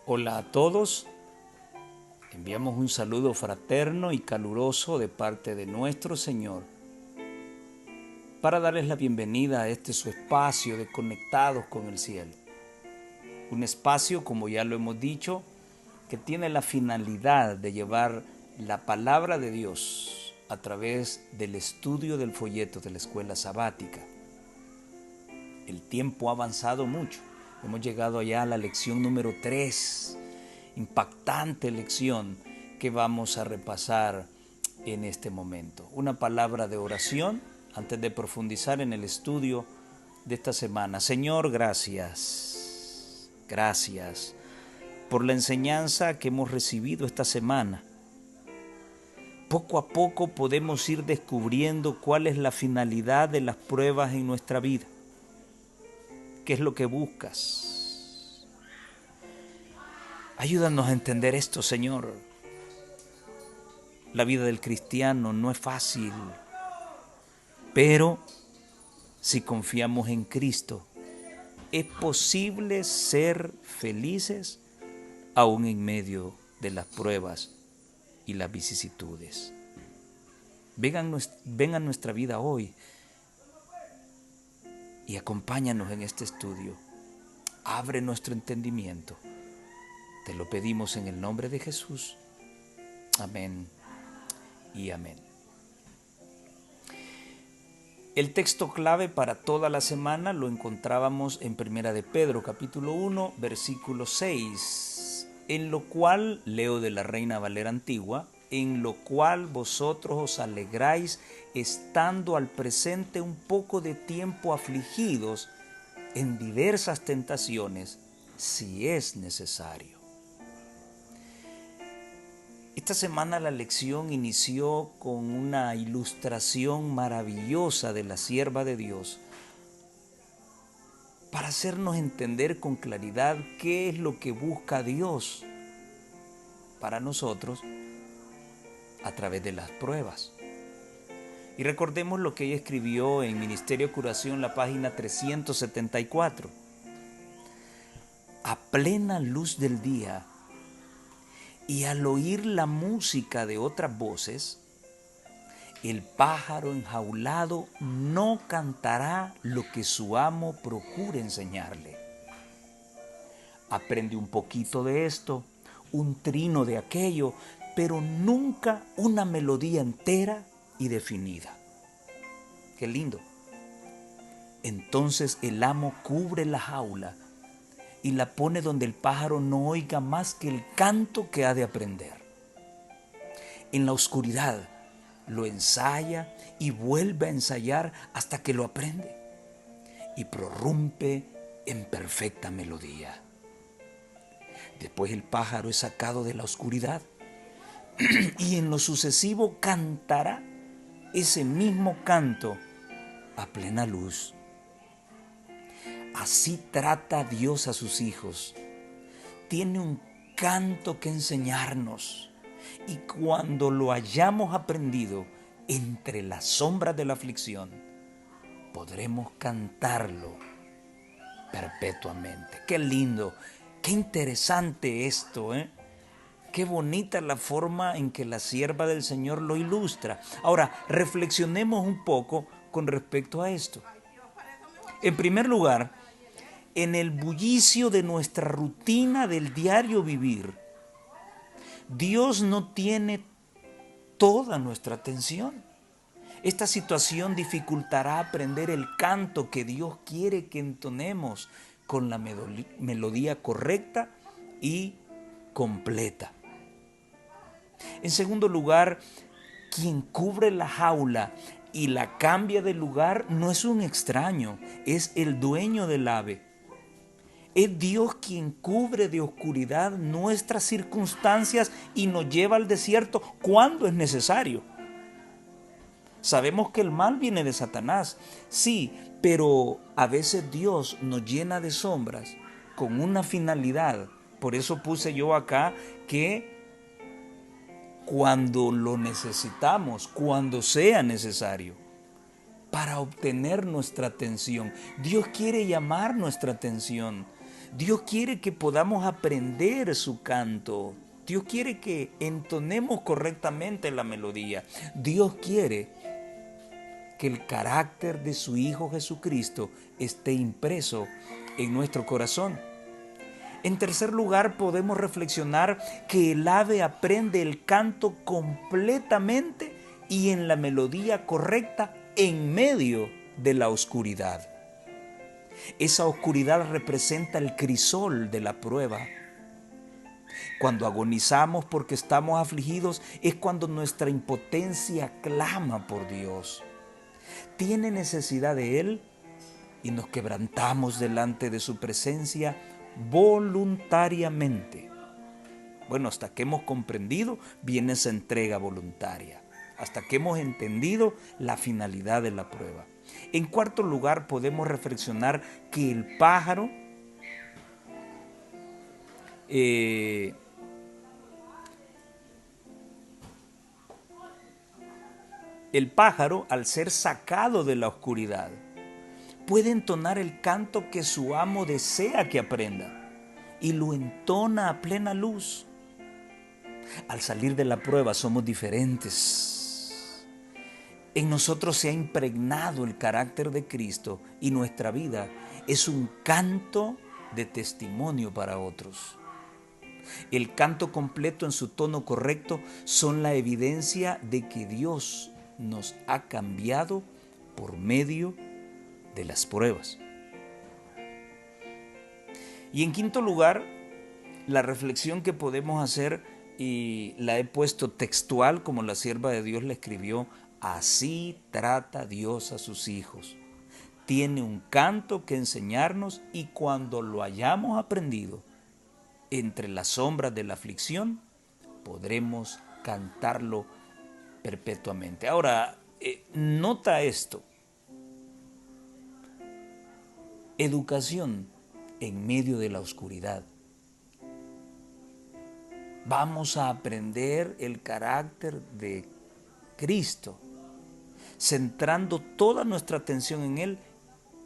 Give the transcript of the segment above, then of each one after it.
Hola a todos, enviamos un saludo fraterno y caluroso de parte de nuestro Señor para darles la bienvenida a este su espacio de Conectados con el Cielo. Un espacio, como ya lo hemos dicho, que tiene la finalidad de llevar la palabra de Dios a través del estudio del folleto de la escuela sabática. El tiempo ha avanzado mucho. Hemos llegado ya a la lección número 3, impactante lección que vamos a repasar en este momento. Una palabra de oración antes de profundizar en el estudio de esta semana. Señor, gracias. Gracias por la enseñanza que hemos recibido esta semana. Poco a poco podemos ir descubriendo cuál es la finalidad de las pruebas en nuestra vida. ¿Qué es lo que buscas? Ayúdanos a entender esto, Señor. La vida del cristiano no es fácil, pero si confiamos en Cristo, es posible ser felices aún en medio de las pruebas y las vicisitudes. Ven a nuestra vida hoy y acompáñanos en este estudio. Abre nuestro entendimiento. Te lo pedimos en el nombre de Jesús. Amén y amén. El texto clave para toda la semana lo encontrábamos en Primera de Pedro, capítulo 1, versículo 6, en lo cual, leo de la Reina Valera Antigua, en lo cual vosotros os alegráis estando al presente un poco de tiempo afligidos en diversas tentaciones, si es necesario. Esta semana la lección inició con una ilustración maravillosa de la sierva de Dios para hacernos entender con claridad qué es lo que busca Dios para nosotros a través de las pruebas. Y recordemos lo que ella escribió en Ministerio de Curación, la página 374. A plena luz del día y al oír la música de otras voces, el pájaro enjaulado no cantará lo que su amo procura enseñarle. Aprende un poquito de esto, un trino de aquello, pero nunca una melodía entera y definida. Qué lindo. Entonces el amo cubre la jaula y la pone donde el pájaro no oiga más que el canto que ha de aprender. En la oscuridad lo ensaya y vuelve a ensayar hasta que lo aprende y prorrumpe en perfecta melodía. Después el pájaro es sacado de la oscuridad y en lo sucesivo cantará ese mismo canto a plena luz. Así trata Dios a sus hijos. Tiene un canto que enseñarnos y cuando lo hayamos aprendido entre las sombras de la aflicción, podremos cantarlo perpetuamente. Qué lindo, qué interesante esto, ¿eh? Qué bonita la forma en que la sierva del Señor lo ilustra. Ahora, reflexionemos un poco con respecto a esto. En primer lugar, en el bullicio de nuestra rutina del diario vivir, Dios no tiene toda nuestra atención. Esta situación dificultará aprender el canto que Dios quiere que entonemos con la melodía correcta y completa. En segundo lugar, quien cubre la jaula y la cambia de lugar no es un extraño, es el dueño del ave. Es Dios quien cubre de oscuridad nuestras circunstancias y nos lleva al desierto cuando es necesario. Sabemos que el mal viene de Satanás, sí, pero a veces Dios nos llena de sombras con una finalidad. Por eso puse yo acá que cuando lo necesitamos, cuando sea necesario, para obtener nuestra atención. Dios quiere llamar nuestra atención. Dios quiere que podamos aprender su canto. Dios quiere que entonemos correctamente la melodía. Dios quiere que el carácter de su Hijo Jesucristo esté impreso en nuestro corazón. En tercer lugar, podemos reflexionar que el ave aprende el canto completamente y en la melodía correcta en medio de la oscuridad. Esa oscuridad representa el crisol de la prueba. Cuando agonizamos porque estamos afligidos es cuando nuestra impotencia clama por Dios. Tiene necesidad de Él y nos quebrantamos delante de su presencia voluntariamente. Bueno, hasta que hemos comprendido, viene esa entrega voluntaria. Hasta que hemos entendido la finalidad de la prueba. En cuarto lugar, podemos reflexionar que el pájaro, al ser sacado de la oscuridad, puede entonar el canto que su amo desea que aprenda y lo entona a plena luz. Al salir de la prueba somos diferentes. En nosotros se ha impregnado el carácter de Cristo y nuestra vida es un canto de testimonio para otros. El canto completo en su tono correcto son la evidencia de que Dios nos ha cambiado por medio de las pruebas. Y en quinto lugar, la reflexión que podemos hacer, y la he puesto textual como la sierva de Dios la escribió: así trata Dios a sus hijos. Tiene un canto que enseñarnos y cuando lo hayamos aprendido, entre las sombras de la aflicción, podremos cantarlo perpetuamente. Ahora, nota esto. Educación en medio de la oscuridad. Vamos a aprender el carácter de Cristo, centrando toda nuestra atención en Él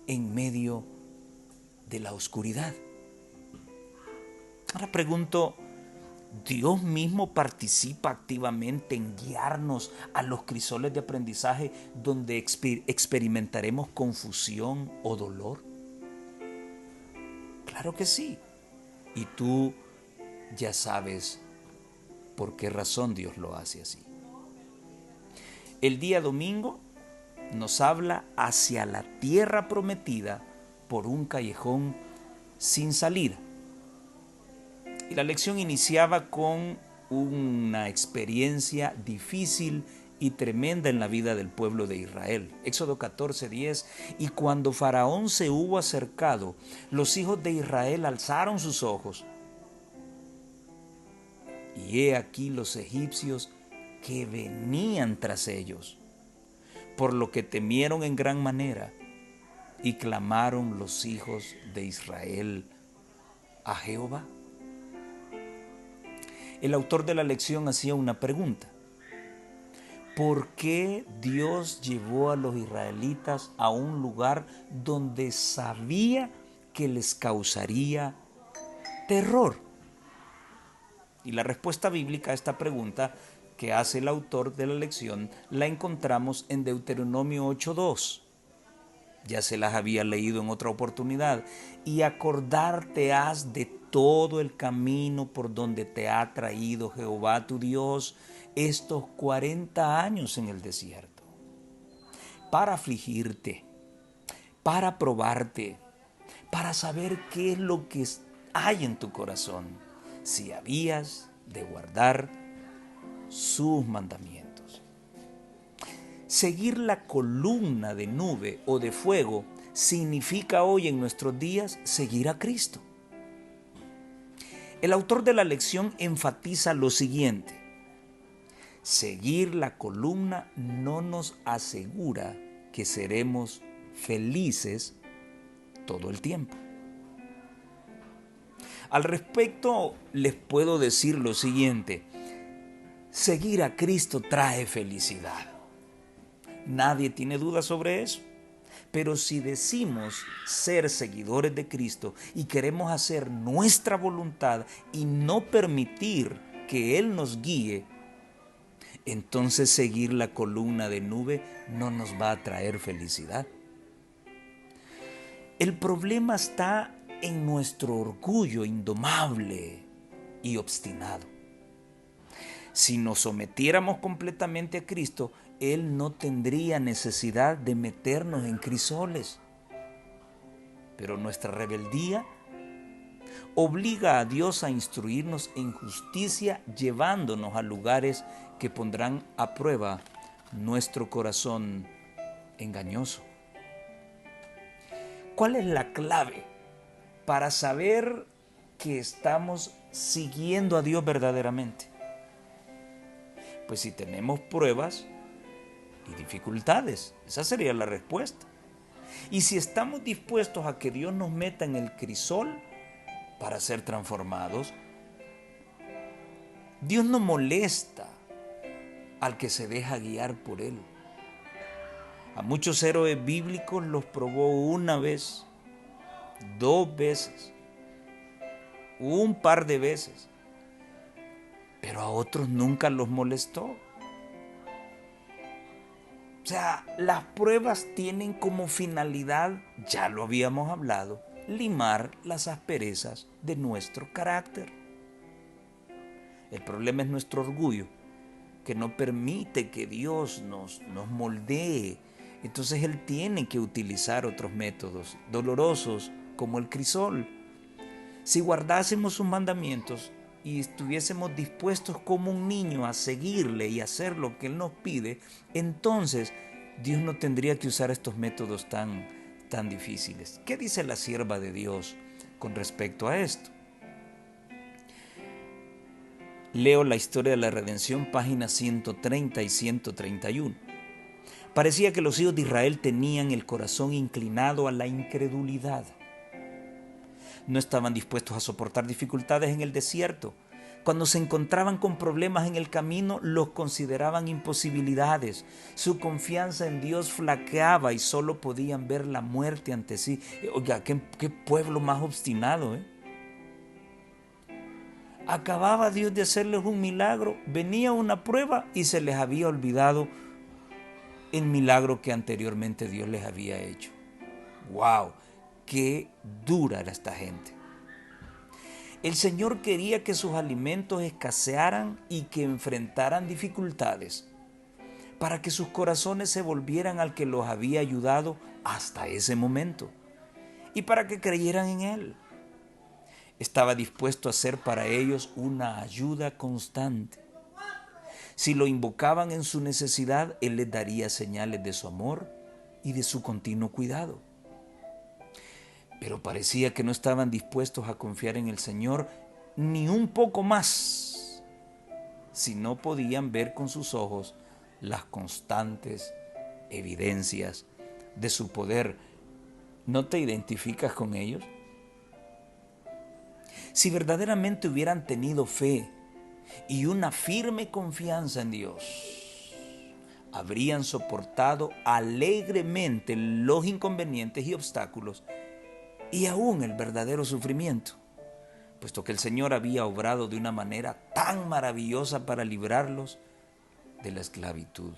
en medio de la oscuridad. Ahora pregunto, ¿Dios mismo participa activamente en guiarnos a los crisoles de aprendizaje donde experimentaremos confusión o dolor? Claro que sí. Y tú ya sabes por qué razón Dios lo hace así. El día domingo nos habla hacia la tierra prometida por un callejón sin salida. Y la lección iniciaba con una experiencia difícil y tremenda en la vida del pueblo de Israel. Éxodo 14:10. Y cuando Faraón se hubo acercado, los hijos de Israel alzaron sus ojos. Y he aquí los egipcios que venían tras ellos, por lo que temieron en gran manera, y clamaron los hijos de Israel a Jehová. El autor de la lección hacía una pregunta: ¿por qué Dios llevó a los israelitas a un lugar donde sabía que les causaría terror? Y la respuesta bíblica a esta pregunta que hace el autor de la lección la encontramos en Deuteronomio 8:2. Ya se las había leído en otra oportunidad. Y acordarte has de todo el camino por donde te ha traído Jehová tu Dios estos 40 años en el desierto, para afligirte, para probarte, para saber qué es lo que hay en tu corazón, si habías de guardar sus mandamientos. Seguir la columna de nube o de fuego significa hoy en nuestros días seguir a Cristo. El autor de la lección enfatiza lo siguiente: seguir la columna no nos asegura que seremos felices todo el tiempo. Al respecto, les puedo decir lo siguiente: seguir a Cristo trae felicidad. Nadie tiene duda sobre eso. Pero si decimos ser seguidores de Cristo y queremos hacer nuestra voluntad y no permitir que Él nos guíe, entonces seguir la columna de nube no nos va a traer felicidad. El problema está en nuestro orgullo indomable y obstinado. Si nos sometiéramos completamente a Cristo, Él no tendría necesidad de meternos en crisoles. Pero nuestra rebeldía obliga a Dios a instruirnos en justicia, llevándonos a lugares que pondrán a prueba nuestro corazón engañoso. ¿Cuál es la clave para saber que estamos siguiendo a Dios verdaderamente? Pues si tenemos pruebas y dificultades, esa sería la respuesta. Y si estamos dispuestos a que Dios nos meta en el crisol para ser transformados, Dios no molesta al que se deja guiar por Él. A muchos héroes bíblicos los probó una vez, 2 veces, un par de veces, pero a otros nunca los molestó. O sea, las pruebas tienen como finalidad, ya lo habíamos hablado, limar las asperezas de nuestro carácter. El problema es nuestro orgullo, que no permite que Dios nos moldee. Entonces Él tiene que utilizar otros métodos dolorosos como el crisol. Si guardásemos sus mandamientos y estuviésemos dispuestos como un niño a seguirle y hacer lo que Él nos pide, entonces Dios no tendría que usar estos métodos tan difíciles. ¿Qué dice la sierva de Dios con respecto a esto? Leo la historia de la redención, páginas 130 y 131. Parecía que los hijos de Israel tenían el corazón inclinado a la incredulidad. No estaban dispuestos a soportar dificultades en el desierto. Cuando se encontraban con problemas en el camino, los consideraban imposibilidades. Su confianza en Dios flaqueaba y solo podían ver la muerte ante sí. Oiga, qué pueblo más obstinado, ¿eh? Acababa Dios de hacerles un milagro, venía una prueba y se les había olvidado el milagro que anteriormente Dios les había hecho. ¡Wow! ¡Qué dura era esta gente! El Señor quería que sus alimentos escasearan y que enfrentaran dificultades, para que sus corazones se volvieran al que los había ayudado hasta ese momento y para que creyeran en Él. Estaba dispuesto a ser para ellos una ayuda constante. Si lo invocaban en su necesidad, Él les daría señales de su amor y de su continuo cuidado. Pero parecía que no estaban dispuestos a confiar en el Señor ni un poco más, si no podían ver con sus ojos las constantes evidencias de su poder. ¿No te identificas con ellos? Si verdaderamente hubieran tenido fe y una firme confianza en Dios, habrían soportado alegremente los inconvenientes y obstáculos y aún el verdadero sufrimiento, puesto que el Señor había obrado de una manera tan maravillosa para librarlos de la esclavitud.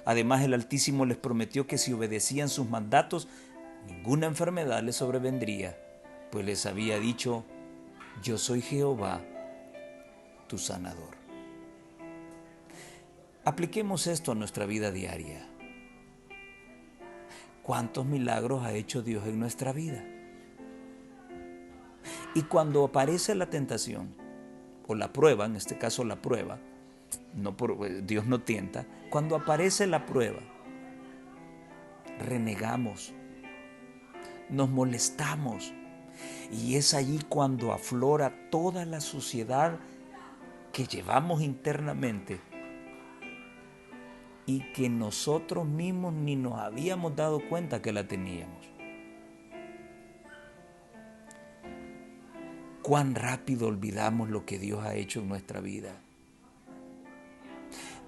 Además, el Altísimo les prometió que si obedecían sus mandatos, ninguna enfermedad les sobrevendría, pues les había dicho: yo soy Jehová, tu sanador. Apliquemos esto a nuestra vida diaria. ¿Cuántos milagros ha hecho Dios en nuestra vida? Y cuando aparece la tentación, o la prueba, en este caso la prueba, Dios no tienta, cuando aparece la prueba, renegamos, nos molestamos, y es allí cuando aflora toda la suciedad que llevamos internamente y que nosotros mismos ni nos habíamos dado cuenta que la teníamos. Cuán rápido olvidamos lo que Dios ha hecho en nuestra vida.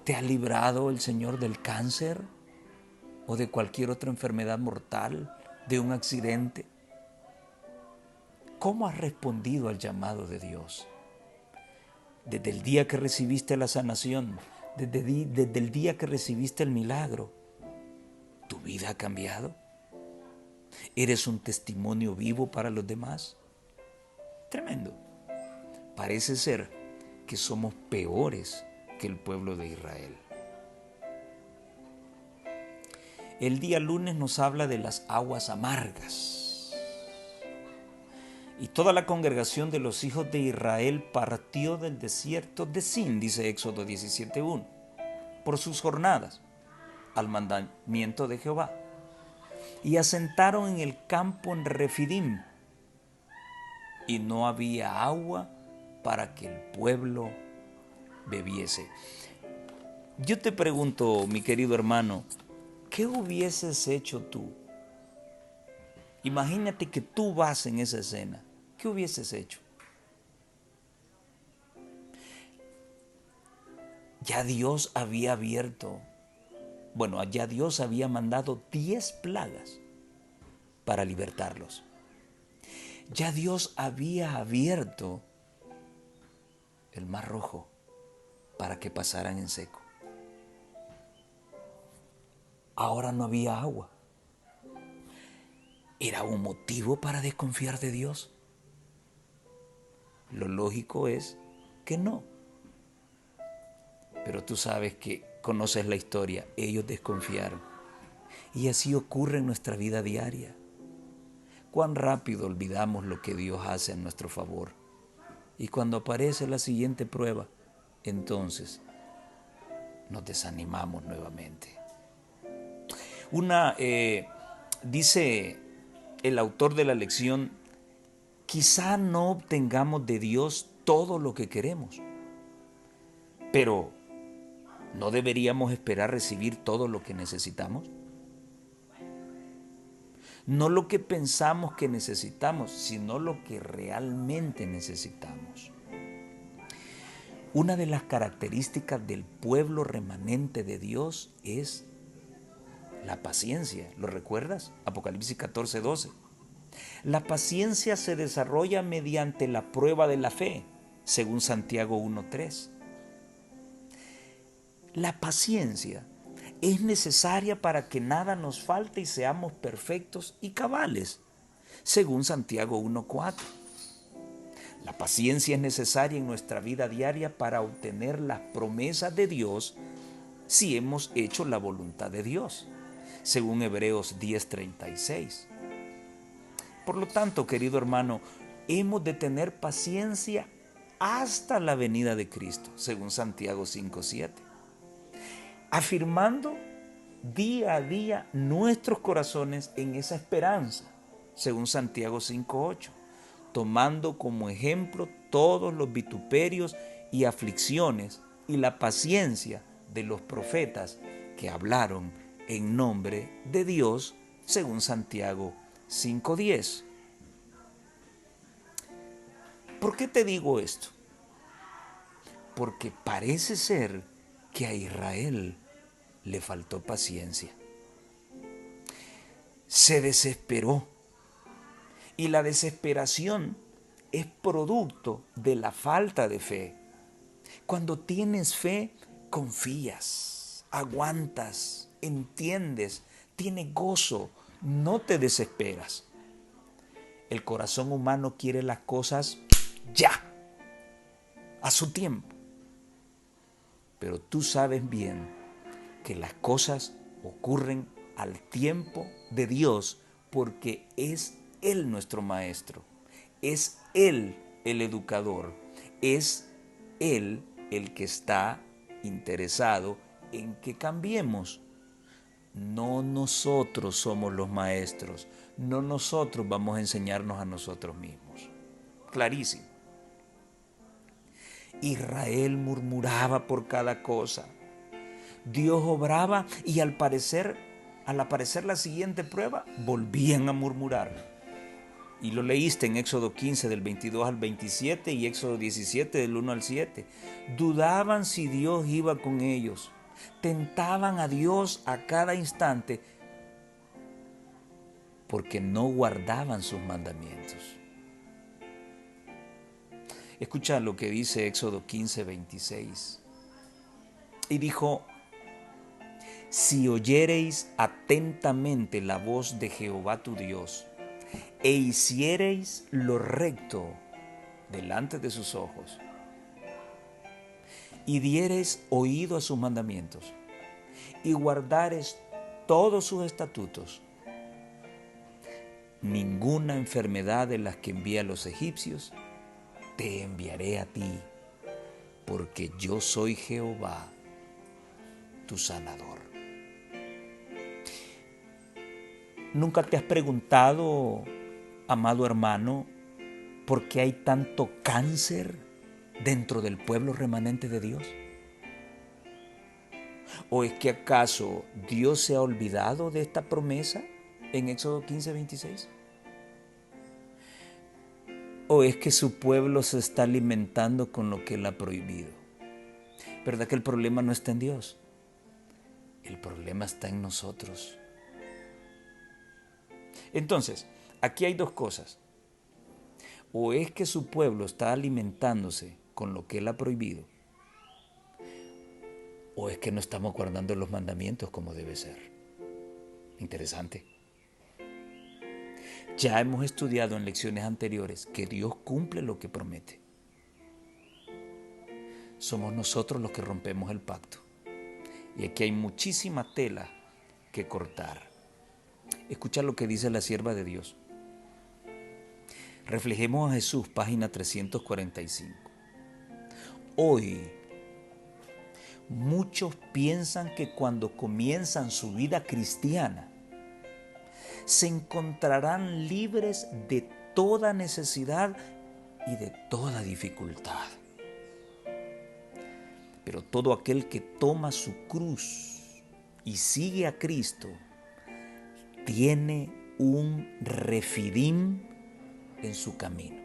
¿Te ha librado el Señor del cáncer? o de cualquier otra enfermedad mortal, de un accidente? ¿Cómo has respondido al llamado de Dios? Desde el día que recibiste la sanación, desde el día que recibiste el milagro, ¿tu vida ha cambiado? ¿Eres un testimonio vivo para los demás? Tremendo. Parece ser que somos peores que el pueblo de Israel. El día lunes nos habla de las aguas amargas. Y toda la congregación de los hijos de Israel partió del desierto de Sin, dice Éxodo 17:1, por sus jornadas, al mandamiento de Jehová. Y asentaron en el campo en Refidim, y no había agua para que el pueblo bebiese. Yo te pregunto, mi querido hermano, ¿qué hubieses hecho tú? Imagínate que tú vas en esa escena. ¿Qué hubieses hecho? Ya Dios había ya Dios había mandado 10 plagas para libertarlos. Ya Dios había abierto el Mar Rojo para que pasaran en seco. Ahora no había agua. ¿Era un motivo para desconfiar de Dios? Lo lógico es que no. Pero tú sabes que conoces la historia, ellos desconfiaron. Y así ocurre en nuestra vida diaria. Cuán rápido olvidamos lo que Dios hace en nuestro favor. Y cuando aparece la siguiente prueba, entonces nos desanimamos nuevamente. Dice el autor de la lección, quizá no obtengamos de Dios todo lo que queremos, pero ¿no deberíamos esperar recibir todo lo que necesitamos? No lo que pensamos que necesitamos, sino lo que realmente necesitamos. Una de las características del pueblo remanente de Dios es la paciencia. ¿Lo recuerdas? Apocalipsis 14:12. La paciencia se desarrolla mediante la prueba de la fe, según Santiago 1:3. La paciencia es necesaria para que nada nos falte y seamos perfectos y cabales, según Santiago 1:4. La paciencia es necesaria en nuestra vida diaria para obtener las promesas de Dios si hemos hecho la voluntad de Dios, según Hebreos 10:36. Por lo tanto, querido hermano, hemos de tener paciencia hasta la venida de Cristo, según Santiago 5:7. Afirmando día a día nuestros corazones en esa esperanza, según Santiago 5:8, tomando como ejemplo todos los vituperios y aflicciones y la paciencia de los profetas que hablaron en nombre de Dios, según Santiago 5:10. ¿Por qué te digo esto? Porque parece ser que a Israel le faltó paciencia. Se desesperó. Y la desesperación es producto de la falta de fe. Cuando tienes fe, confías, aguantas, entiendes, tienes gozo, no te desesperas. El corazón humano quiere las cosas ya, a su tiempo. Pero tú sabes bien que las cosas ocurren al tiempo de Dios porque es Él nuestro maestro, es Él el educador, es Él el que está interesado en que cambiemos. No nosotros somos los maestros, no nosotros vamos a enseñarnos a nosotros mismos. Clarísimo. Israel murmuraba por cada cosa. Dios obraba y al aparecer la siguiente prueba, volvían a murmurar. Y lo leíste en Éxodo 15 del 22 al 27 y Éxodo 17 del 1 al 7. Dudaban si Dios iba con ellos. Tentaban a Dios a cada instante porque no guardaban sus mandamientos. Escucha lo que dice Éxodo 15:26. Y dijo: si oyereis atentamente la voz de Jehová tu Dios, e hiciereis lo recto delante de sus ojos, y diereis oído a sus mandamientos, y guardareis todos sus estatutos, ninguna enfermedad de las que envié a los egipcios te enviaré a ti, porque yo soy Jehová, tu sanador. ¿Nunca te has preguntado, amado hermano, por qué hay tanto cáncer dentro del pueblo remanente de Dios? ¿O es que acaso Dios se ha olvidado de esta promesa en Éxodo 15:26? ¿O es que su pueblo se está alimentando con lo que Él ha prohibido? ¿Verdad que el problema no está en Dios? El problema está en nosotros. Entonces, aquí hay dos cosas. O es que su pueblo está alimentándose con lo que Él ha prohibido, o es que no estamos guardando los mandamientos como debe ser. Interesante. Ya hemos estudiado en lecciones anteriores que Dios cumple lo que promete. Somos nosotros los que rompemos el pacto. Y aquí hay muchísima tela que cortar. Escucha lo que dice la sierva de Dios. Reflejemos a Jesús, página 345. Hoy, muchos piensan que cuando comienzan su vida cristiana, se encontrarán libres de toda necesidad y de toda dificultad. Pero todo aquel que toma su cruz y sigue a Cristo, tiene un refidim en su camino.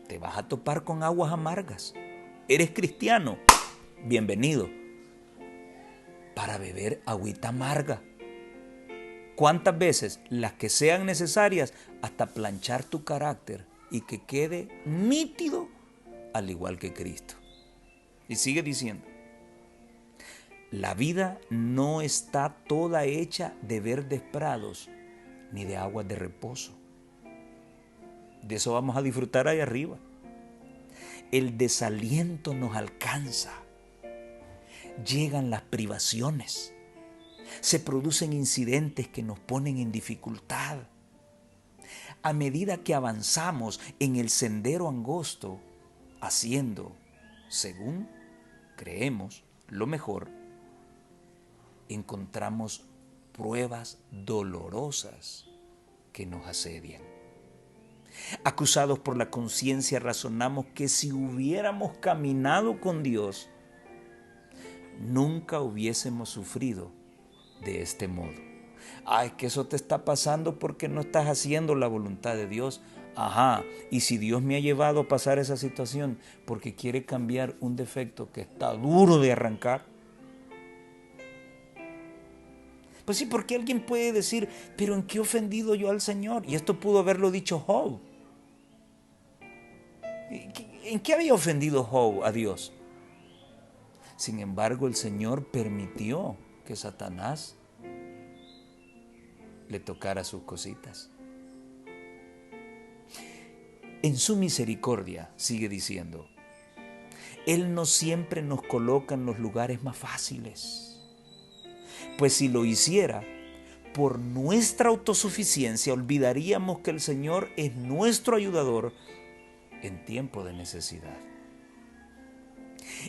Te vas a topar con aguas amargas. ¿Eres cristiano? Bienvenido. Para beber agüita amarga. ¿Cuántas veces? Las que sean necesarias, hasta planchar tu carácter y que quede nítido al igual que Cristo. Y sigue diciendo: la vida no está toda hecha de verdes prados ni de aguas de reposo. De eso vamos a disfrutar ahí arriba. El desaliento nos alcanza. Llegan las privaciones. Se producen incidentes que nos ponen en dificultad. A medida que avanzamos en el sendero angosto, haciendo, según creemos, lo mejor, encontramos pruebas dolorosas que nos asedian. Acusados por la conciencia, razonamos que si hubiéramos caminado con Dios, nunca hubiésemos sufrido de este modo. Es que eso te está pasando porque no estás haciendo la voluntad de Dios. Ajá, y si Dios me ha llevado a pasar esa situación porque quiere cambiar un defecto que está duro de arrancar. Pues sí, porque alguien puede decir, pero ¿en qué he ofendido yo al Señor? Y esto pudo haberlo dicho Job. ¿En qué había ofendido Job a Dios? Sin embargo, el Señor permitió que Satanás le tocara sus cositas. En su misericordia, sigue diciendo, Él no siempre nos coloca en los lugares más fáciles. Pues si lo hiciera, por nuestra autosuficiencia olvidaríamos que el Señor es nuestro ayudador en tiempo de necesidad.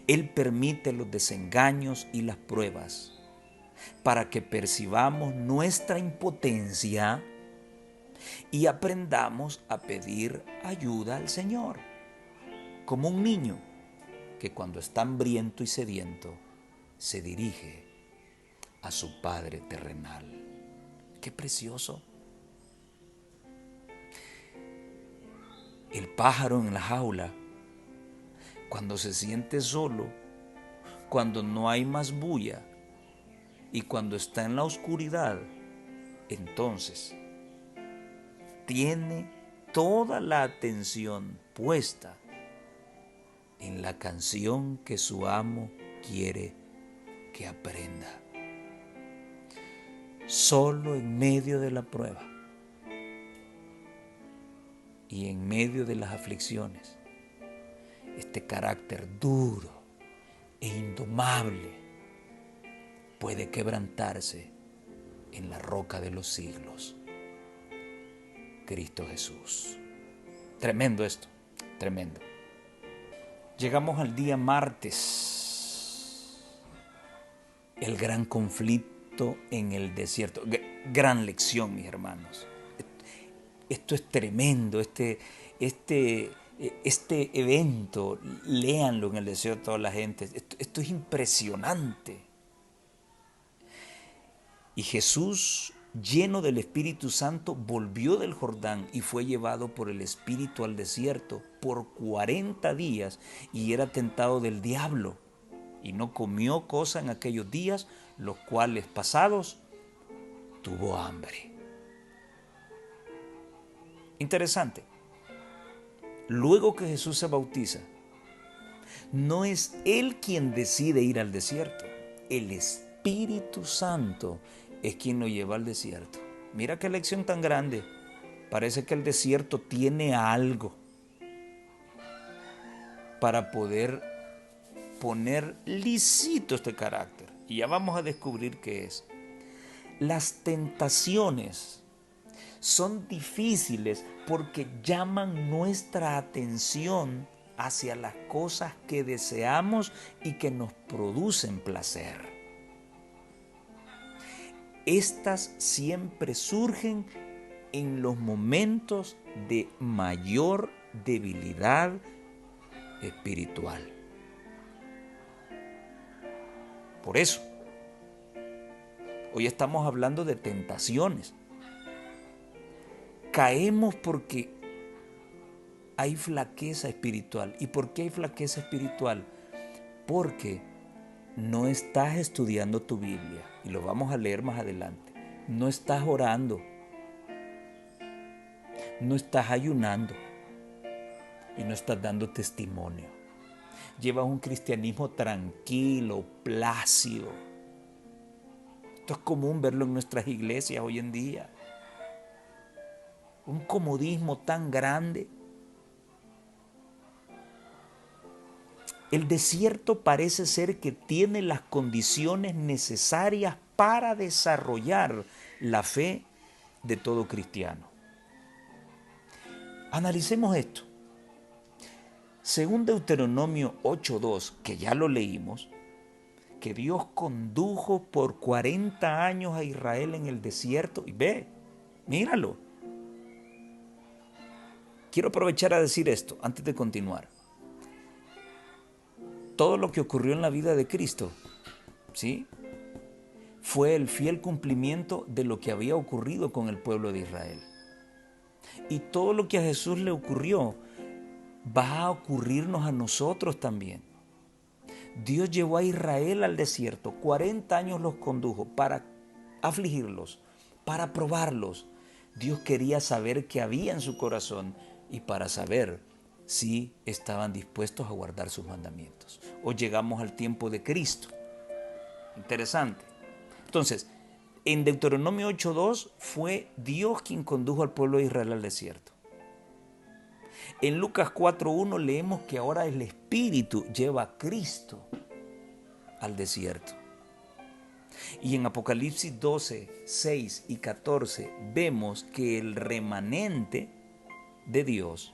Él permite los desengaños y las pruebas para que percibamos nuestra impotencia y aprendamos a pedir ayuda al Señor, como un niño que cuando está hambriento y sediento se dirige a su Padre terrenal. ¡Qué precioso! El pájaro en la jaula, cuando se siente solo, cuando no hay más bulla y cuando está en la oscuridad, entonces tiene toda la atención puesta en la canción que su amo quiere que aprenda. Solo en medio de la prueba y en medio de las aflicciones, este carácter duro e indomable puede quebrantarse en la roca de los siglos, Cristo Jesús. Tremendo esto, tremendo. Llegamos al día martes, el gran conflicto en el desierto. Gran lección, mis hermanos. Esto es tremendo, este evento, léanlo en el desierto toda la gente. Esto es impresionante. Y Jesús, lleno del Espíritu Santo, volvió del Jordán y fue llevado por el Espíritu al desierto por 40 días y era tentado del diablo. Y no comió cosa en aquellos días, los cuales pasados tuvo hambre. Interesante. Luego que Jesús se bautiza, no es Él quien decide ir al desierto. El Espíritu Santo es quien lo lleva al desierto. Mira qué lección tan grande. Parece que el desierto tiene algo para poder poner lisito este carácter. Y ya vamos a descubrir qué es. Las tentaciones son difíciles porque llaman nuestra atención hacia las cosas que deseamos y que nos producen placer. Estas siempre surgen en los momentos de mayor debilidad espiritual. Por eso, hoy estamos hablando de tentaciones. Caemos porque hay flaqueza espiritual. ¿Y por qué hay flaqueza espiritual? Porque no estás estudiando tu Biblia, y lo vamos a leer más adelante. No estás orando, no estás ayunando y no estás dando testimonio. Llevas un cristianismo tranquilo, plácido. Esto es común verlo en nuestras iglesias hoy en día. Un comodismo tan grande. El desierto parece ser que tiene las condiciones necesarias para desarrollar la fe de todo cristiano. Analicemos esto. Según Deuteronomio 8:2, que ya lo leímos, que Dios condujo por 40 años a Israel en el desierto. Y ve, míralo. Quiero aprovechar a decir esto antes de continuar. Todo lo que ocurrió en la vida de Cristo, ¿sí?, fue el fiel cumplimiento de lo que había ocurrido con el pueblo de Israel. Y todo lo que a Jesús le ocurrió va a ocurrirnos a nosotros también. Dios llevó a Israel al desierto, 40 años los condujo para afligirlos, para probarlos. Dios quería saber qué había en su corazón y para saber si estaban dispuestos a guardar sus mandamientos. Hoy llegamos al tiempo de Cristo. Interesante. Entonces, en Deuteronomio 8:2 fue Dios quien condujo al pueblo de Israel al desierto. En Lucas 4:1 leemos que ahora el Espíritu lleva a Cristo al desierto. Y en Apocalipsis 12:6 y 14 vemos que el remanente de Dios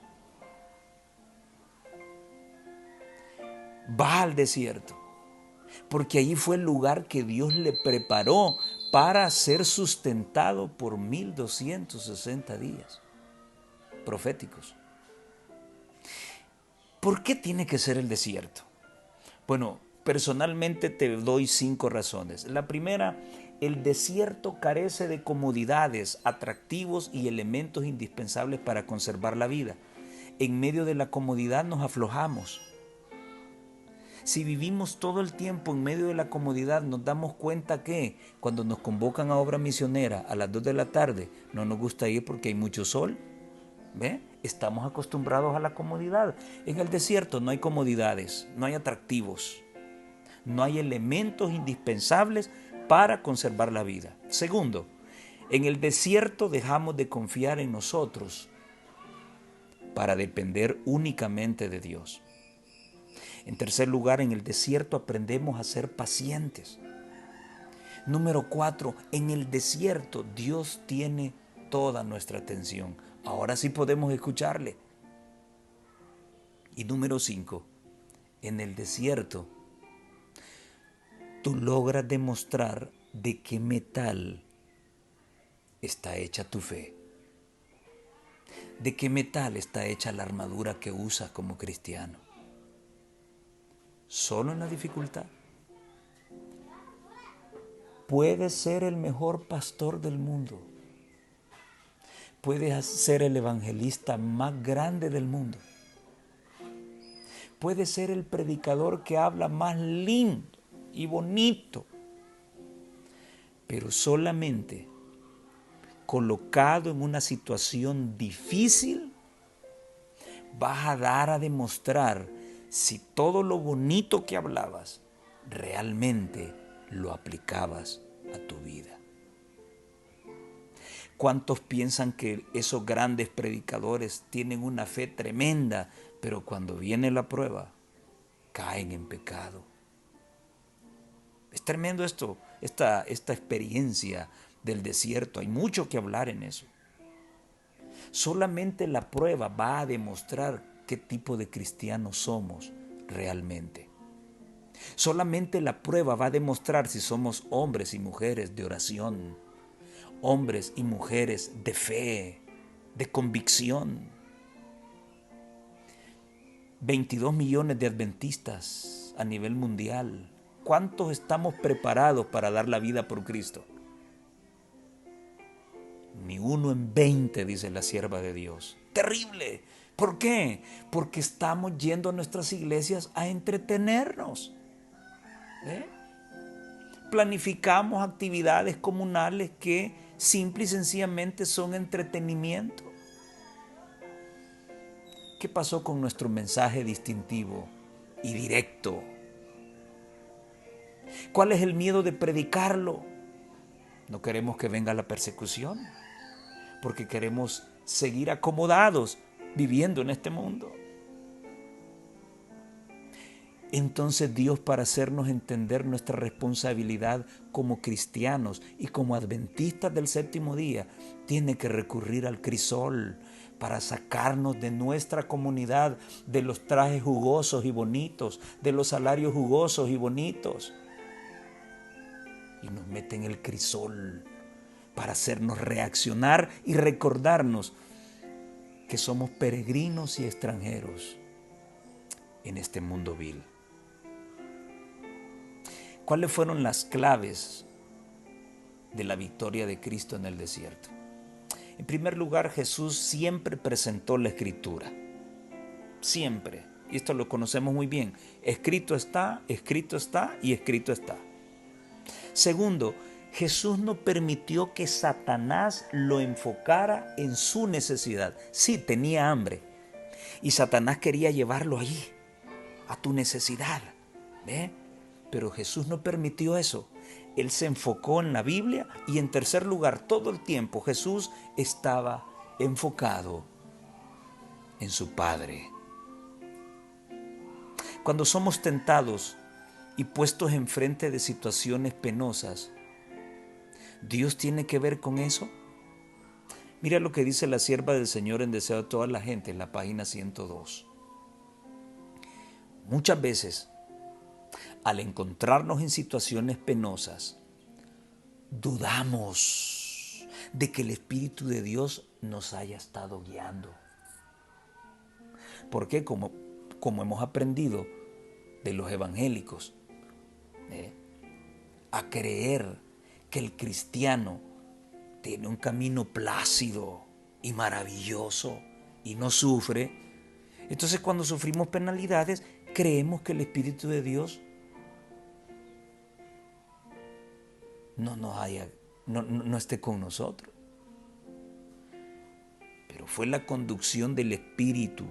va al desierto, porque allí fue el lugar que Dios le preparó para ser sustentado por 1260 días proféticos. ¿Por qué tiene que ser el desierto? Bueno, personalmente te doy 5 razones. La primera, el desierto carece de comodidades, atractivos y elementos indispensables para conservar la vida. En medio de la comodidad nos aflojamos. Si vivimos todo el tiempo en medio de la comodidad, nos damos cuenta que cuando nos convocan a obra misionera a las 2 de la tarde, no nos gusta ir porque hay mucho sol. ¿Ve? Estamos acostumbrados a la comodidad. En el desierto no hay comodidades, no hay atractivos, no hay elementos indispensables para conservar la vida. Segundo, en el desierto dejamos de confiar en nosotros para depender únicamente de Dios. En tercer lugar, en el desierto aprendemos a ser pacientes. Número 4, en el desierto Dios tiene toda nuestra atención. Ahora sí podemos escucharle. Y número 5, en el desierto tú logras demostrar de qué metal está hecha tu fe. ¿De qué metal está hecha la armadura que usas como cristiano? ¿Solo en la dificultad? Puedes ser el mejor pastor del mundo. Puedes ser el evangelista más grande del mundo. Puedes ser el predicador que habla más lindo y bonito. Pero solamente colocado en una situación difícil, vas a dar a demostrar si todo lo bonito que hablabas realmente lo aplicabas a tu vida. ¿Cuántos piensan que esos grandes predicadores tienen una fe tremenda, pero cuando viene la prueba, caen en pecado? Es tremendo esta experiencia del desierto. Hay mucho que hablar en eso. Solamente la prueba va a demostrar qué tipo de cristianos somos realmente. Solamente la prueba va a demostrar si somos hombres y mujeres de oración, hombres y mujeres de fe, de convicción. 22 millones de adventistas a nivel mundial. ¿Cuántos estamos preparados para dar la vida por Cristo? Ni 1 en 20, dice la sierva de Dios. ¡Terrible! ¿Por qué? Porque estamos yendo a nuestras iglesias a entretenernos. Planificamos actividades comunales que simple y sencillamente son entretenimiento. ¿Qué pasó con nuestro mensaje distintivo y directo? ¿Cuál es el miedo de predicarlo? No queremos que venga la persecución, porque queremos seguir acomodados viviendo en este mundo. Entonces Dios, para hacernos entender nuestra responsabilidad como cristianos y como adventistas del séptimo día, tiene que recurrir al crisol para sacarnos de nuestra comunidad, de los trajes jugosos y bonitos, de los salarios jugosos y bonitos. Y nos mete en el crisol para hacernos reaccionar y recordarnos que somos peregrinos y extranjeros en este mundo vil. ¿Cuáles fueron las claves de la victoria de Cristo en el desierto? En primer lugar, Jesús siempre presentó la Escritura. Siempre. Y esto lo conocemos muy bien. Escrito está y escrito está. Segundo, Jesús no permitió que Satanás lo enfocara en su necesidad. Sí, tenía hambre. Y Satanás quería llevarlo allí, a tu necesidad. ¿Ve? Pero Jesús no permitió eso. Él se enfocó en la Biblia y en tercer lugar, todo el tiempo Jesús estaba enfocado en su Padre. Cuando somos tentados y puestos enfrente de situaciones penosas, ¿Dios tiene que ver con eso? Mira lo que dice la sierva del Señor en Deseo de toda la gente, en la página 102. Muchas veces, al encontrarnos en situaciones penosas, dudamos de que el Espíritu de Dios nos haya estado guiando. Porque como hemos aprendido de los evangélicos, a creer que el cristiano tiene un camino plácido y maravilloso y no sufre. Entonces, cuando sufrimos penalidades, creemos que el Espíritu de Dios no esté con nosotros. Pero fue la conducción del Espíritu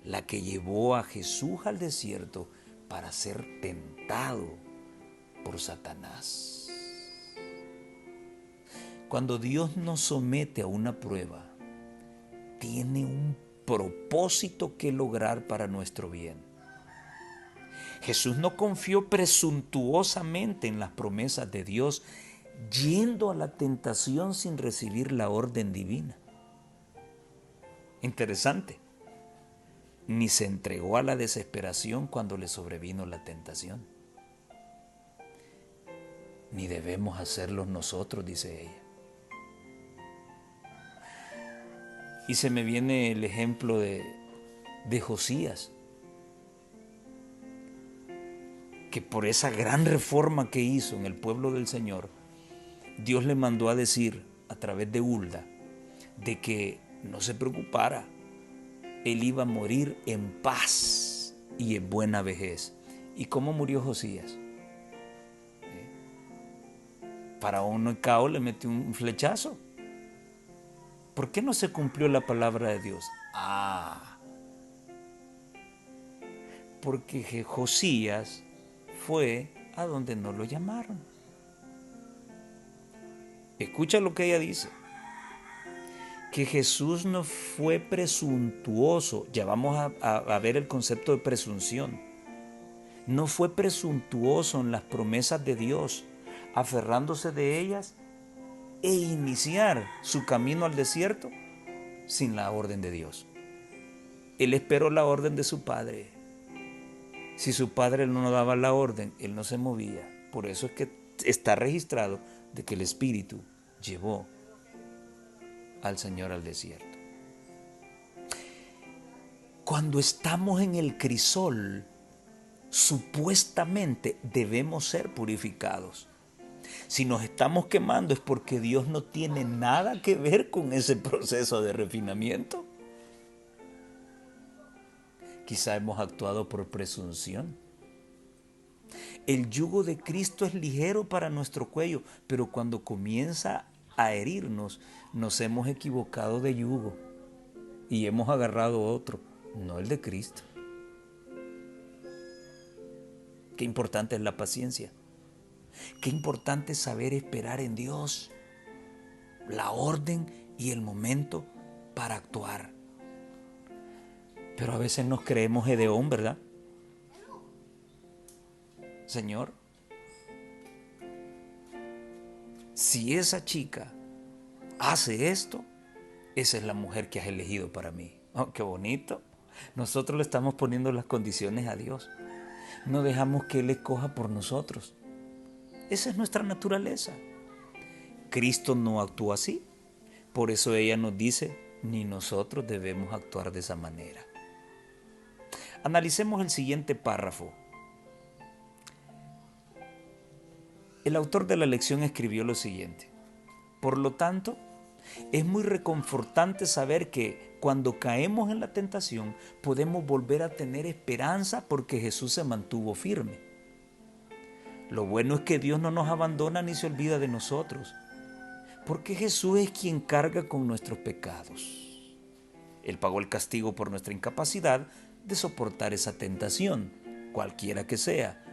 la que llevó a Jesús al desierto para ser tentado por Satanás. Cuando Dios nos somete a una prueba, tiene un propósito que lograr para nuestro bien. Jesús no confió presuntuosamente en las promesas de Dios, yendo a la tentación sin recibir la orden divina. Interesante. Ni se entregó a la desesperación cuando le sobrevino la tentación. Ni debemos hacerlo nosotros, dice ella. Y se me viene el ejemplo de Josías, que por esa gran reforma que hizo en el pueblo del Señor, Dios le mandó a decir a través de Hulda de que no se preocupara, él iba a morir en paz y en buena vejez. ¿Y cómo murió Josías? Faraón Necao le metió un flechazo. ¿Por qué no se cumplió la palabra de Dios? Porque Josías fue a donde no lo llamaron. Escucha lo que ella dice. Que Jesús no fue presuntuoso. Ya vamos a ver el concepto de presunción. No fue presuntuoso en las promesas de Dios, aferrándose de ellas e iniciar su camino al desierto sin la orden de Dios. Él esperó la orden de su padre. Si su padre no daba la orden, él no se movía. Por eso es que está registrado de que el Espíritu llevó al Señor al desierto. Cuando estamos en el crisol, supuestamente debemos ser purificados. Si nos estamos quemando es porque Dios no tiene nada que ver con ese proceso de refinamiento. Quizá hemos actuado por presunción. El yugo de Cristo es ligero para nuestro cuello, pero cuando comienza a herirnos, nos hemos equivocado de yugo y hemos agarrado otro, no el de Cristo. Qué importante es la paciencia. Qué importante es saber esperar en Dios, la orden y el momento para actuar. Pero a veces nos creemos Gedeón, ¿verdad? Señor, si esa chica hace esto, esa es la mujer que has elegido para mí. Oh, qué bonito. Nosotros le estamos poniendo las condiciones a Dios. No dejamos que Él escoja por nosotros. Esa es nuestra naturaleza. Cristo no actúa así. Por eso ella nos dice, ni nosotros debemos actuar de esa manera. Analicemos el siguiente párrafo. El autor de la lección escribió lo siguiente. Por lo tanto, es muy reconfortante saber que cuando caemos en la tentación podemos volver a tener esperanza porque Jesús se mantuvo firme. Lo bueno es que Dios no nos abandona ni se olvida de nosotros, porque Jesús es quien carga con nuestros pecados. Él pagó el castigo por nuestra incapacidad de soportar esa tentación, cualquiera que sea,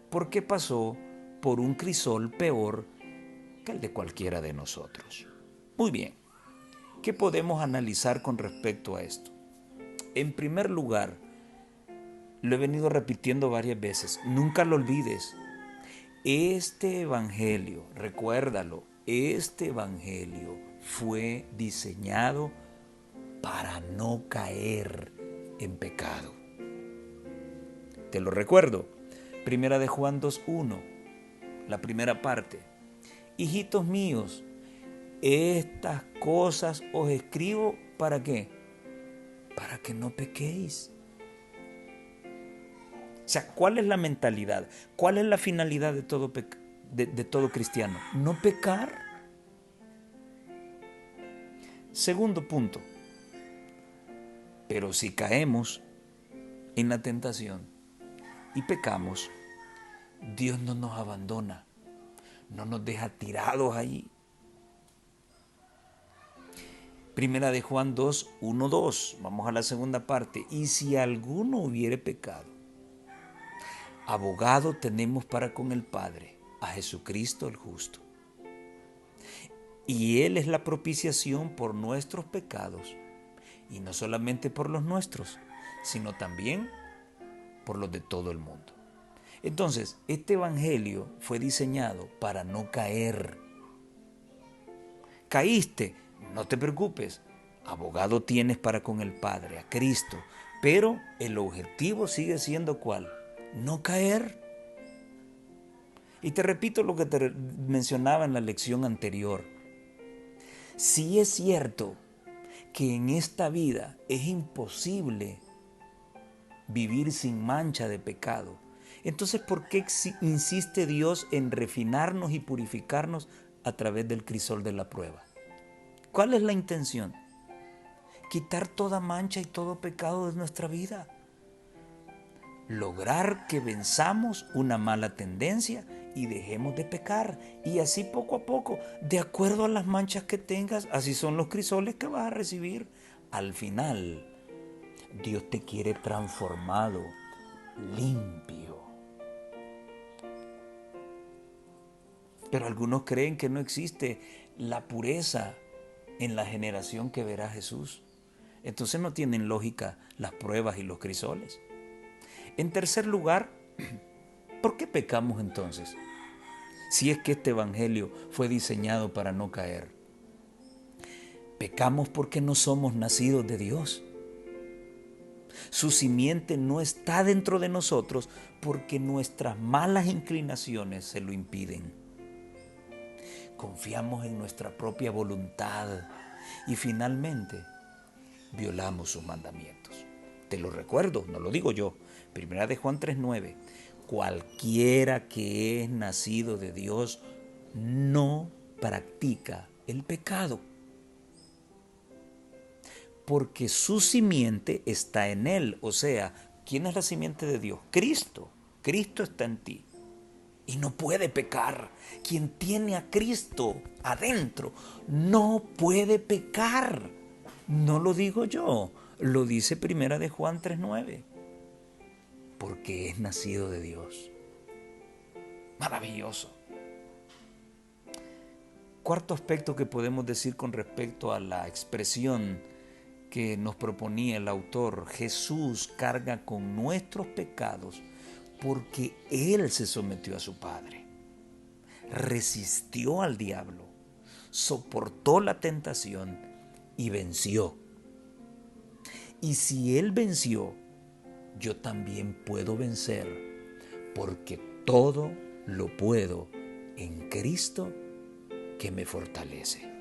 porque pasó por un crisol peor que el de cualquiera de nosotros. Muy bien, ¿qué podemos analizar con respecto a esto? En primer lugar, lo he venido repitiendo varias veces, nunca lo olvides. Este evangelio, recuérdalo, este evangelio fue diseñado para no caer en pecado. Te lo recuerdo, Primera de Juan 2:1, la primera parte. Hijitos míos, estas cosas os escribo ¿para qué? Para que no pequéis. O sea, ¿cuál es la mentalidad? ¿Cuál es la finalidad de todo cristiano? No pecar. Segundo punto. Pero si caemos, en la tentación y pecamos, Dios no nos abandona, no nos deja tirados ahí. Primera de Juan 2, 1, 2. Vamos a la segunda parte. Y si alguno hubiere pecado, abogado tenemos para con el Padre, a Jesucristo el justo. Y Él es la propiciación por nuestros pecados, y no solamente por los nuestros, sino también por los de todo el mundo. Entonces, este evangelio fue diseñado para no caer. Caíste, no te preocupes, abogado tienes para con el Padre, a Cristo, pero el objetivo sigue siendo ¿cuál? No caer. Y te repito lo que te mencionaba en la lección anterior. Si es cierto que en esta vida es imposible vivir sin mancha de pecado, entonces ¿por qué insiste Dios en refinarnos y purificarnos a través del crisol de la prueba? ¿Cuál es la intención? Quitar toda mancha y todo pecado de nuestra vida. Lograr que venzamos una mala tendencia y dejemos de pecar. Y así poco a poco, de acuerdo a las manchas que tengas, así son los crisoles que vas a recibir. Al final, Dios te quiere transformado, limpio. Pero algunos creen que no existe la pureza en la generación que verá a Jesús. Entonces no tienen lógica las pruebas y los crisoles. En tercer lugar, ¿por qué pecamos entonces? Si es que este evangelio fue diseñado para no caer. Pecamos porque no somos nacidos de Dios. Su simiente no está dentro de nosotros porque nuestras malas inclinaciones se lo impiden. Confiamos en nuestra propia voluntad y finalmente violamos sus mandamientos. Te lo recuerdo, no lo digo yo. Primera de Juan 3:9. Cualquiera que es nacido de Dios no practica el pecado, porque su simiente está en él. O sea, ¿quién es la simiente de Dios? Cristo. Cristo está en ti y no puede pecar. Quien tiene a Cristo adentro no puede pecar. No lo digo yo, lo dice Primera de Juan 3:9. Porque es nacido de Dios. Maravilloso. Cuarto aspecto que podemos decir con respecto a la expresión que nos proponía el autor: Jesús carga con nuestros pecados porque Él se sometió a su Padre, resistió al diablo, soportó la tentación y venció. Y si Él venció, yo también puedo vencer, porque todo lo puedo en Cristo que me fortalece.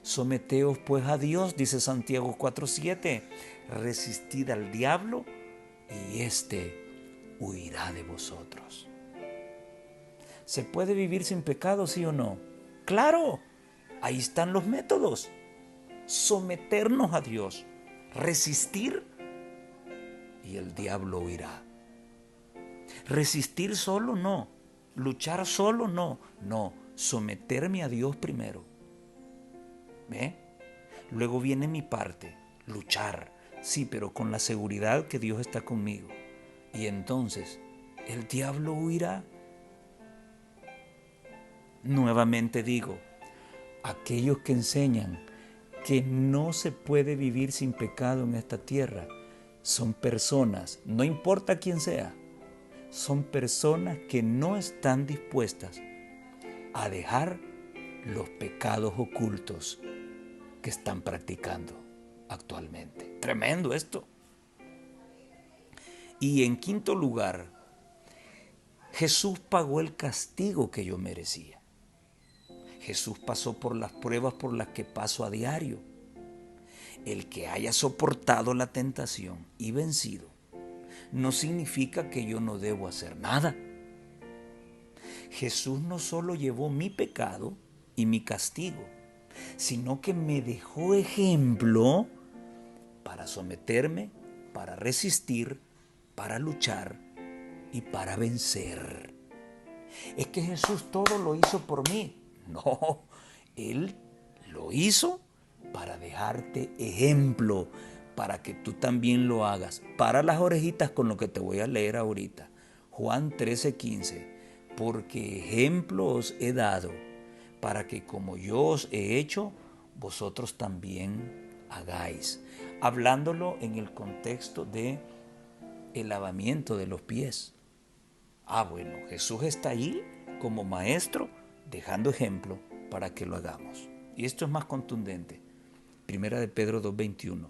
Someteos pues a Dios, dice Santiago 4:7, resistid al diablo y éste huirá de vosotros. ¿Se puede vivir sin pecado, sí o no? ¡Claro! Ahí están los métodos. Someternos a Dios, resistir y el diablo huirá. Resistir solo no, luchar solo no, someterme a Dios primero. ¿Ve? Luego viene mi parte, luchar, sí, pero con la seguridad que Dios está conmigo. Y entonces el diablo huirá. Nuevamente digo, aquellos que enseñan que no se puede vivir sin pecado en esta tierra son personas, no importa quién sea, son personas que no están dispuestas a dejar los pecados ocultos que están practicando actualmente. Tremendo esto. Y en quinto lugar, Jesús pagó el castigo que yo merecía. Jesús pasó por las pruebas por las que paso a diario. El que haya soportado la tentación y vencido no significa que yo no debo hacer nada. Jesús no solo llevó mi pecado y mi castigo, sino que me dejó ejemplo para someterme para resistir, para luchar y para vencer. Es que Jesús todo lo hizo por mí. No, Él lo hizo para dejarte ejemplo, para que tú también lo hagas. Para las orejitas con lo que te voy a leer ahorita. Juan 13:15. Porque ejemplo os he dado, para que como yo os he hecho, vosotros también hagáis. Hablándolo en el contexto de el lavamiento de los pies. Bueno, Jesús está allí como maestro, dejando ejemplo para que lo hagamos. Y esto es más contundente. Primera de Pedro 2:21.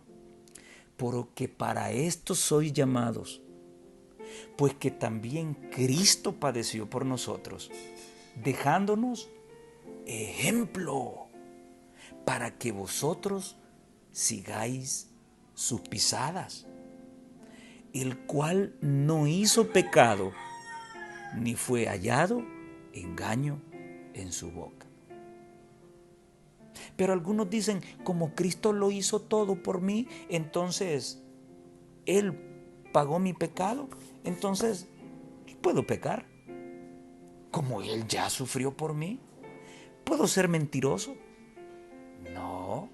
Porque para esto sois llamados, pues que también Cristo padeció por nosotros, dejándonos ejemplo, para que vosotros sigáis sus pisadas, el cual no hizo pecado, ni fue hallado engaño en su boca. Pero algunos dicen, como Cristo lo hizo todo por mí, entonces Él pagó mi pecado, entonces puedo pecar. Como Él ya sufrió por mí, ¿puedo ser mentiroso? No,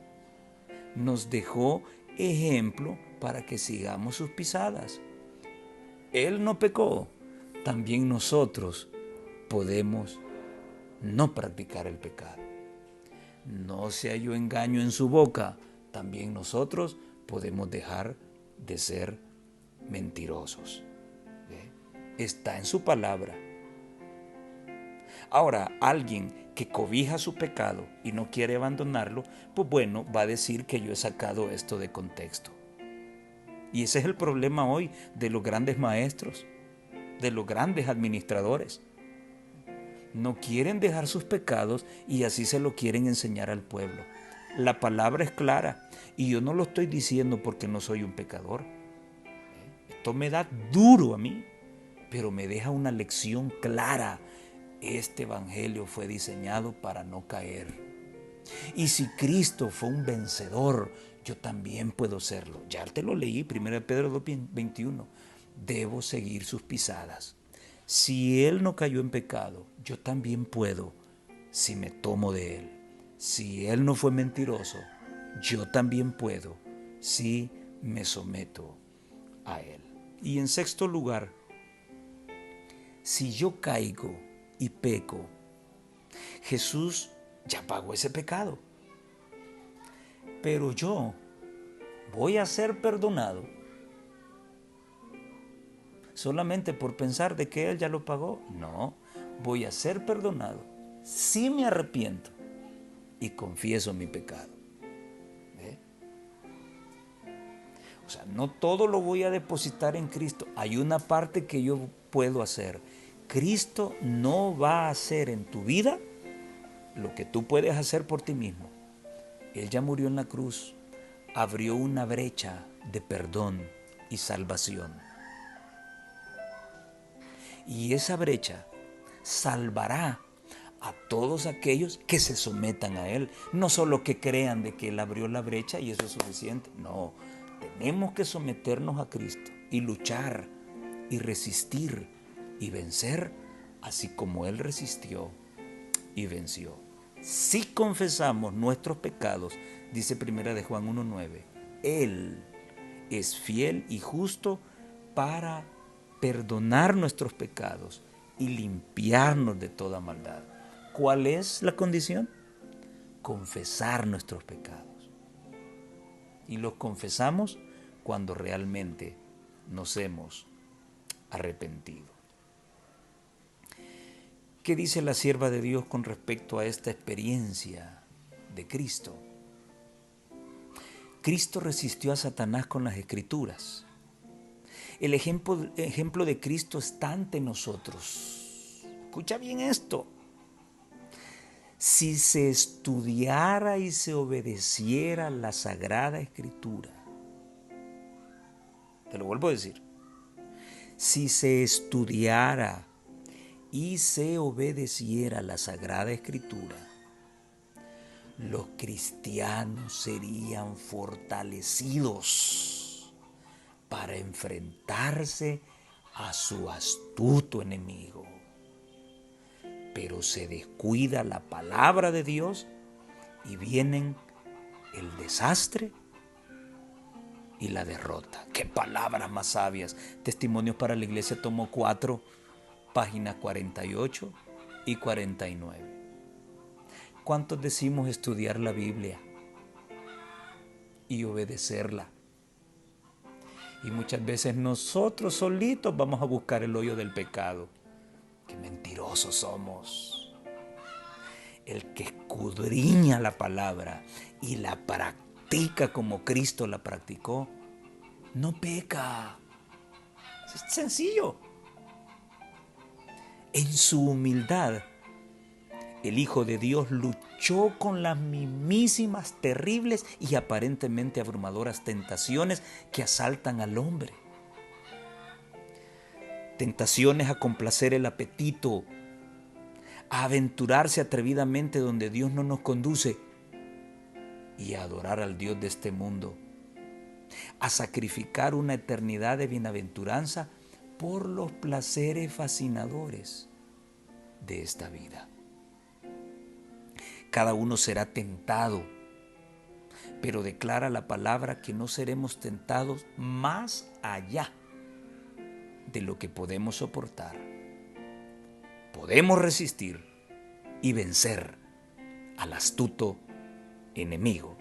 nos dejó ejemplo para que sigamos sus pisadas. Él no pecó, también nosotros podemos no practicar el pecado. No se halló engaño en su boca, también nosotros podemos dejar de ser mentirosos. Está en su palabra. Ahora, alguien que cobija su pecado y no quiere abandonarlo, pues bueno, va a decir que yo he sacado esto de contexto. Y ese es el problema hoy de los grandes maestros, de los grandes administradores. No quieren dejar sus pecados y así se lo quieren enseñar al pueblo. La palabra es clara y yo no lo estoy diciendo porque no soy un pecador. Esto me da duro a mí, pero me deja una lección clara. Este evangelio fue diseñado para no caer. Y si Cristo fue un vencedor, yo también puedo serlo. Ya te lo leí, 1 Pedro 2:21. Debo seguir sus pisadas. Si Él no cayó en pecado, yo también puedo si me tomo de Él. Si Él no fue mentiroso, yo también puedo si me someto a Él. Y en sexto lugar, si yo caigo y peco, Jesús ya pagó ese pecado. Pero yo voy a ser perdonado solamente por pensar de que Él ya lo pagó. No, voy a ser perdonado si me arrepiento y confieso mi pecado. O sea, no todo lo voy a depositar en Cristo. Hay una parte que yo puedo hacer. Cristo no va a hacer en tu vida lo que tú puedes hacer por ti mismo. Él ya murió en la cruz, abrió una brecha de perdón y salvación. Y esa brecha salvará a todos aquellos que se sometan a Él. No solo que crean de que Él abrió la brecha y eso es suficiente. No, tenemos que someternos a Cristo y luchar y resistir y vencer, así como Él resistió y venció. Si confesamos nuestros pecados, dice 1 de Juan 1:9, Él es fiel y justo para perdonar nuestros pecados y limpiarnos de toda maldad. ¿Cuál es la condición? Confesar nuestros pecados. Y los confesamos cuando realmente nos hemos arrepentido. ¿Qué dice la sierva de Dios con respecto a esta experiencia de Cristo? Cristo resistió a Satanás con las Escrituras. El ejemplo de Cristo está ante nosotros. Escucha bien esto. Si se estudiara y se obedeciera la Sagrada Escritura, te lo vuelvo a decir, si se estudiara y se obedeciera la Sagrada Escritura, los cristianos serían fortalecidos para enfrentarse a su astuto enemigo. Pero se descuida la palabra de Dios y vienen el desastre y la derrota. ¡Qué palabras más sabias! Testimonios para la Iglesia, tomo 4, páginas 48 y 49. ¿Cuántos decimos estudiar la Biblia y obedecerla? Y muchas veces nosotros solitos vamos a buscar el hoyo del pecado. ¡Qué mentirosos somos! El que escudriña la palabra y la practica como Cristo la practicó, no peca. Es sencillo. En su humildad, el Hijo de Dios luchó con las mismísimas terribles y aparentemente abrumadoras tentaciones que asaltan al hombre. Tentaciones a complacer el apetito, a aventurarse atrevidamente donde Dios no nos conduce y a adorar al Dios de este mundo, a sacrificar una eternidad de bienaventuranza por los placeres fascinadores de esta vida. Cada uno será tentado, pero declara la palabra que no seremos tentados más allá de lo que podemos soportar. Podemos resistir y vencer al astuto enemigo.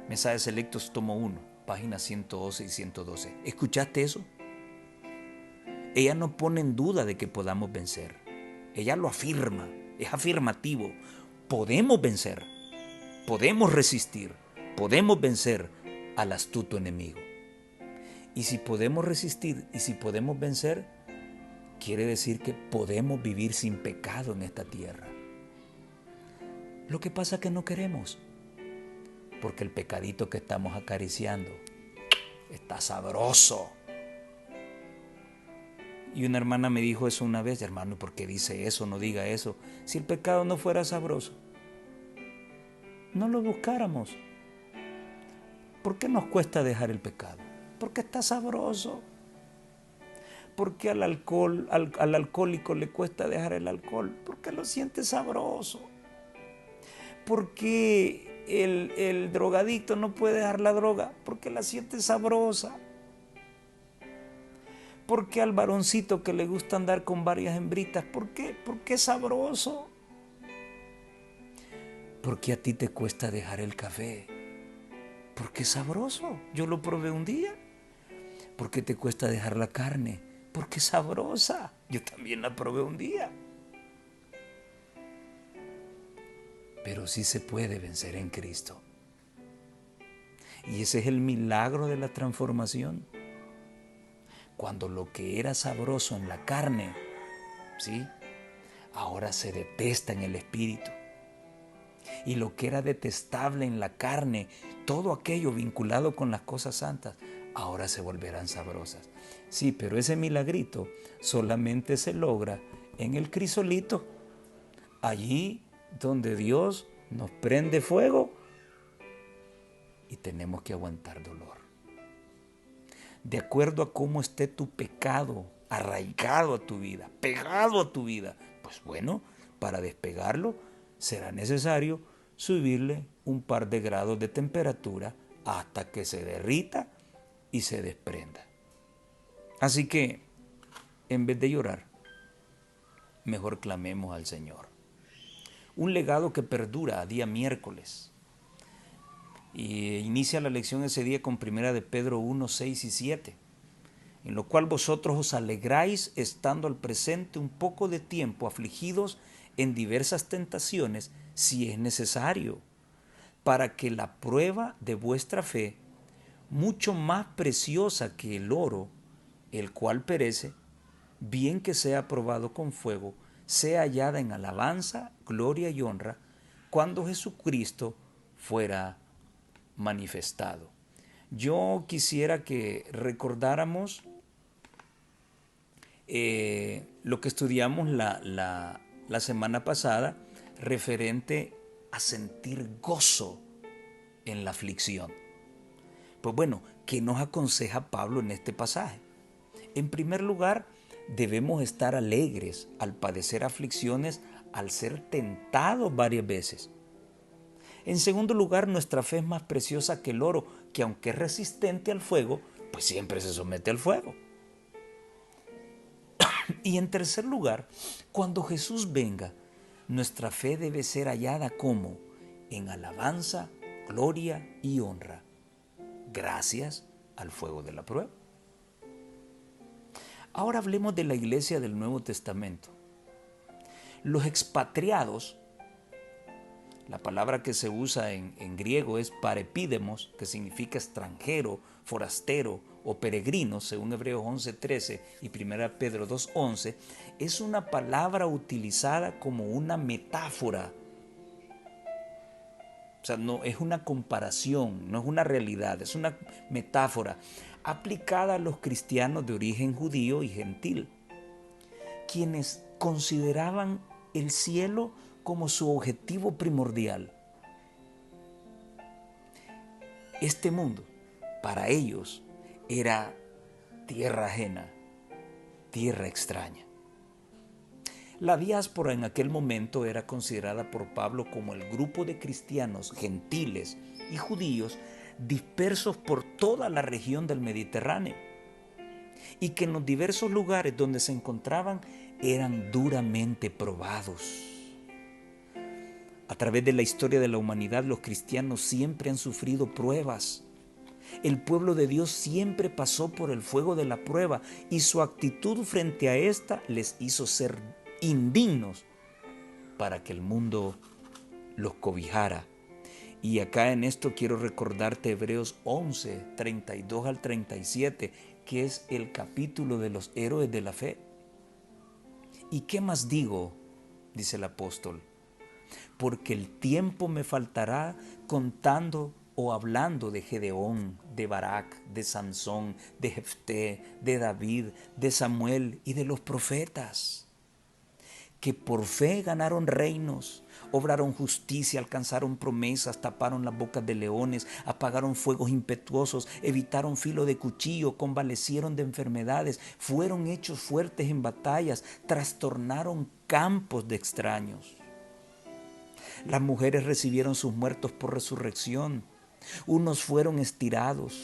Mensajes selectos, tomo 1, páginas 111 y 112. ¿Escuchaste eso? Ella no pone en duda de que podamos vencer. Ella lo afirma, es afirmativo. Podemos vencer, podemos resistir, podemos vencer al astuto enemigo. Y si podemos resistir y si podemos vencer, quiere decir que podemos vivir sin pecado en esta tierra. Lo que pasa es que no queremos, porque el pecadito que estamos acariciando está sabroso. Y una hermana me dijo eso una vez: hermano, ¿por qué dice eso? No diga eso. Si el pecado no fuera sabroso, no lo buscáramos. ¿Por qué nos cuesta dejar el pecado? Porque está sabroso. ¿Por qué al alcohólico le cuesta dejar el alcohol? Porque lo siente sabroso. ¿Por qué el drogadicto no puede dejar la droga? Porque la siente sabrosa. ¿Por qué al varoncito que le gusta andar con varias hembritas? ¿Por qué? Porque es sabroso. ¿Por qué a ti te cuesta dejar el café? Porque es sabroso. Yo lo probé un día. ¿Por qué te cuesta dejar la carne? Porque es sabrosa. Yo también la probé un día. Pero sí se puede vencer en Cristo. Y ese es el milagro de la transformación. Cuando lo que era sabroso en la carne, ¿sí?, ahora se detesta en el espíritu. Y lo que era detestable en la carne, todo aquello vinculado con las cosas santas, ahora se volverán sabrosas. Sí, pero ese milagrito solamente se logra en el crisolito, allí donde Dios nos prende fuego y tenemos que aguantar dolor. De acuerdo a cómo esté tu pecado arraigado a tu vida, pegado a tu vida, pues bueno, para despegarlo será necesario subirle un par de grados de temperatura hasta que se derrita y se desprenda. Así que, en vez de llorar, mejor clamemos al Señor. Un legado que perdura a día miércoles. Y inicia la lección ese día con 1 de Pedro 1, 6 y 7. En lo cual vosotros os alegráis estando al presente un poco de tiempo afligidos en diversas tentaciones, si es necesario, para que la prueba de vuestra fe, mucho más preciosa que el oro, el cual perece, bien que sea probado con fuego, sea hallada en alabanza, gloria y honra, cuando Jesucristo fuera manifestado. Yo quisiera que recordáramos lo que estudiamos la semana pasada referente a sentir gozo en la aflicción. Pues bueno, ¿qué nos aconseja Pablo en este pasaje? En primer lugar, debemos estar alegres al padecer aflicciones, al ser tentados varias veces. En segundo lugar, nuestra fe es más preciosa que el oro, que aunque es resistente al fuego, pues siempre se somete al fuego. Y en tercer lugar, cuando Jesús venga, nuestra fe debe ser hallada como en alabanza, gloria y honra, gracias al fuego de la prueba. Ahora hablemos de la iglesia del Nuevo Testamento. Los expatriados, la palabra que se usa en griego es parepídemos, que significa extranjero, forastero o peregrino, según Hebreos 11:13 y 1 Pedro 2:11, es una palabra utilizada como una metáfora. O sea, no es una comparación, no es una realidad, es una metáfora aplicada a los cristianos de origen judío y gentil, quienes consideraban el cielo como su objetivo primordial. Este mundo, para ellos, era tierra ajena, tierra extraña. La diáspora en aquel momento era considerada por Pablo como el grupo de cristianos gentiles y judíos dispersos por toda la región del Mediterráneo y que en los diversos lugares donde se encontraban eran duramente probados. A través de la historia de la humanidad, los cristianos siempre han sufrido pruebas. El pueblo de Dios siempre pasó por el fuego de la prueba y su actitud frente a esta les hizo ser indignos para que el mundo los cobijara. Y acá en esto quiero recordarte Hebreos 11, 32 al 37, que es el capítulo de los héroes de la fe. ¿Y qué más digo?, dice el apóstol, porque el tiempo me faltará contando o hablando de Gedeón, de Barak, de Sansón, de Jefté, de David, de Samuel y de los profetas, que por fe ganaron reinos, obraron justicia, alcanzaron promesas, taparon las bocas de leones, apagaron fuegos impetuosos, evitaron filo de cuchillo, convalecieron de enfermedades, fueron hechos fuertes en batallas, trastornaron campos de extraños. Las mujeres recibieron sus muertos por resurrección. Unos fueron estirados,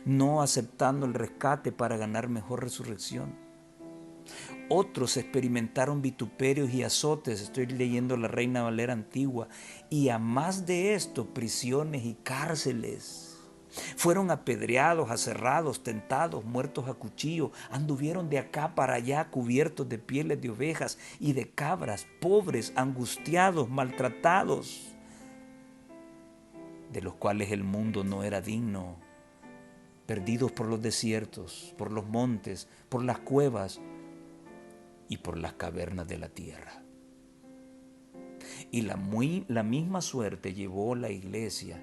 no aceptando el rescate para ganar mejor resurrección. Otros experimentaron vituperios y azotes, estoy leyendo la Reina Valera antigua, y a más de esto, prisiones y cárceles. Fueron apedreados, aserrados, tentados, muertos a cuchillo, anduvieron de acá para allá cubiertos de pieles de ovejas y de cabras, pobres, angustiados, maltratados, de los cuales el mundo no era digno, perdidos por los desiertos, por los montes, por las cuevas y por las cavernas de la tierra. Y la misma suerte llevó la iglesia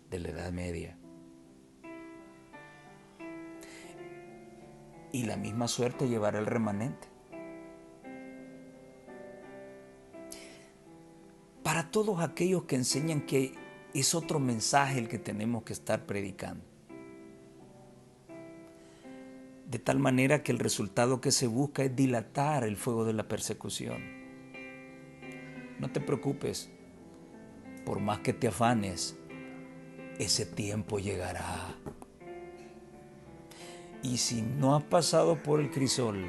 de la Edad Media. Y la misma suerte llevará el remanente. Para todos aquellos que enseñan que es otro mensaje el que tenemos que estar predicando. De tal manera que el resultado que se busca es dilatar el fuego de la persecución. No te preocupes, por más que te afanes, ese tiempo llegará. Y si no has pasado por el crisol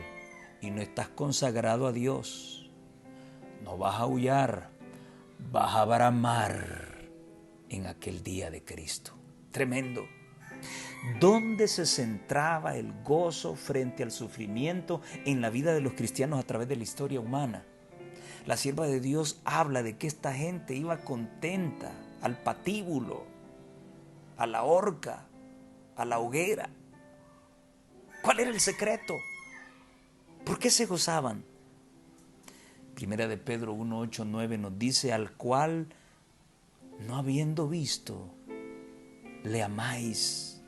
y no estás consagrado a Dios, no vas a aullar, vas a bramar en aquel día de Cristo. Tremendo. ¿Dónde se centraba el gozo frente al sufrimiento en la vida de los cristianos a través de la historia humana? La sierva de Dios habla de que esta gente iba contenta al patíbulo, a la horca, a la hoguera. ¿Cuál era el secreto? ¿Por qué se gozaban? Primera de Pedro 1, 8, 9 nos dice, al cual, no habiendo visto, le amáis,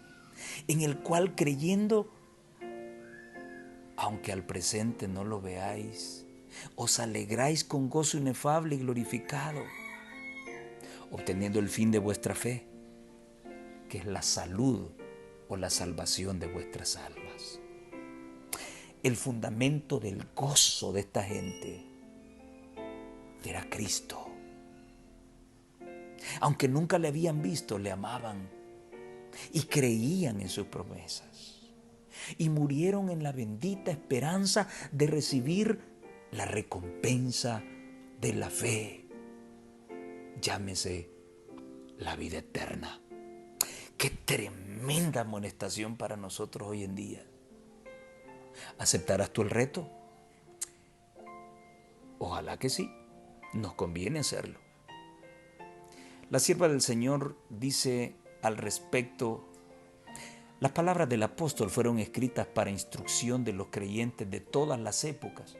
en el cual creyendo, aunque al presente no lo veáis, os alegráis con gozo inefable y glorificado, obteniendo el fin de vuestra fe, que es la salud o la salvación de vuestras almas. El fundamento del gozo de esta gente era Cristo. Aunque nunca le habían visto, le amaban y creían en sus promesas. Y murieron en la bendita esperanza de recibir la recompensa de la fe. Llámese la vida eterna. Qué tremenda amonestación para nosotros hoy en día. ¿Aceptarás tú el reto? Ojalá que sí. Nos conviene hacerlo. La sierva del Señor dice al respecto: las palabras del apóstol fueron escritas para instrucción de los creyentes de todas las épocas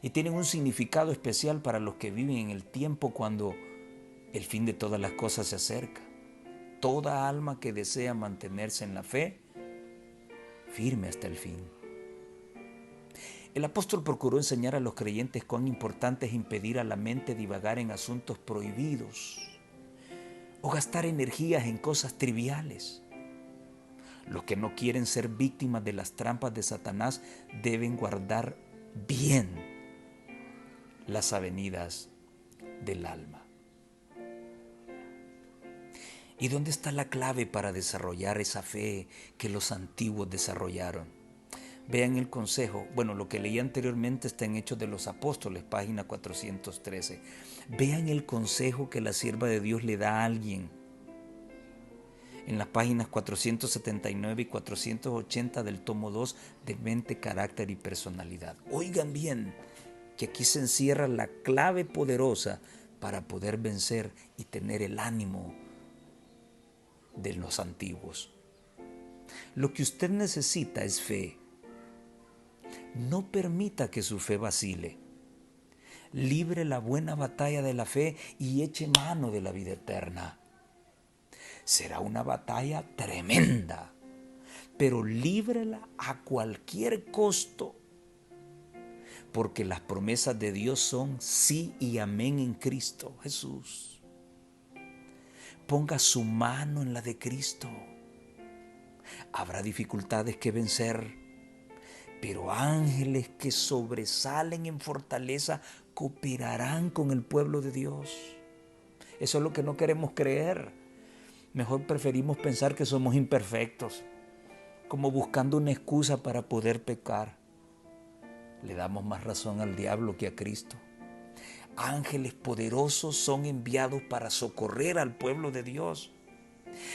y tienen un significado especial para los que viven en el tiempo cuando el fin de todas las cosas se acerca. Toda alma que desea mantenerse en la fe, firme hasta el fin. El apóstol procuró enseñar a los creyentes cuán importante es impedir a la mente divagar en asuntos prohibidos o gastar energías en cosas triviales. Los que no quieren ser víctimas de las trampas de Satanás deben guardar bien las avenidas del alma. ¿Y dónde está la clave para desarrollar esa fe que los antiguos desarrollaron? Vean el consejo. Bueno, lo que leí anteriormente está en Hechos de los Apóstoles, página 413. Vean el consejo que la sierva de Dios le da a alguien en las páginas 479 y 480 del tomo 2 de Mente, Carácter y Personalidad. Oigan bien, que aquí se encierra la clave poderosa para poder vencer y tener el ánimo de los antiguos. Lo que usted necesita es fe. No permita que su fe vacile. Libre la buena batalla de la fe y eche mano de la vida eterna. Será una batalla tremenda, pero líbrela a cualquier costo, porque las promesas de Dios son sí y amén en Cristo Jesús. Ponga su mano en la de Cristo. Habrá dificultades que vencer, pero ángeles que sobresalen en fortaleza cooperarán con el pueblo de Dios. Eso es lo que no queremos creer. Mejor preferimos pensar que somos imperfectos, como buscando una excusa para poder pecar. Le damos más razón al diablo que a Cristo. Ángeles poderosos son enviados para socorrer al pueblo de Dios.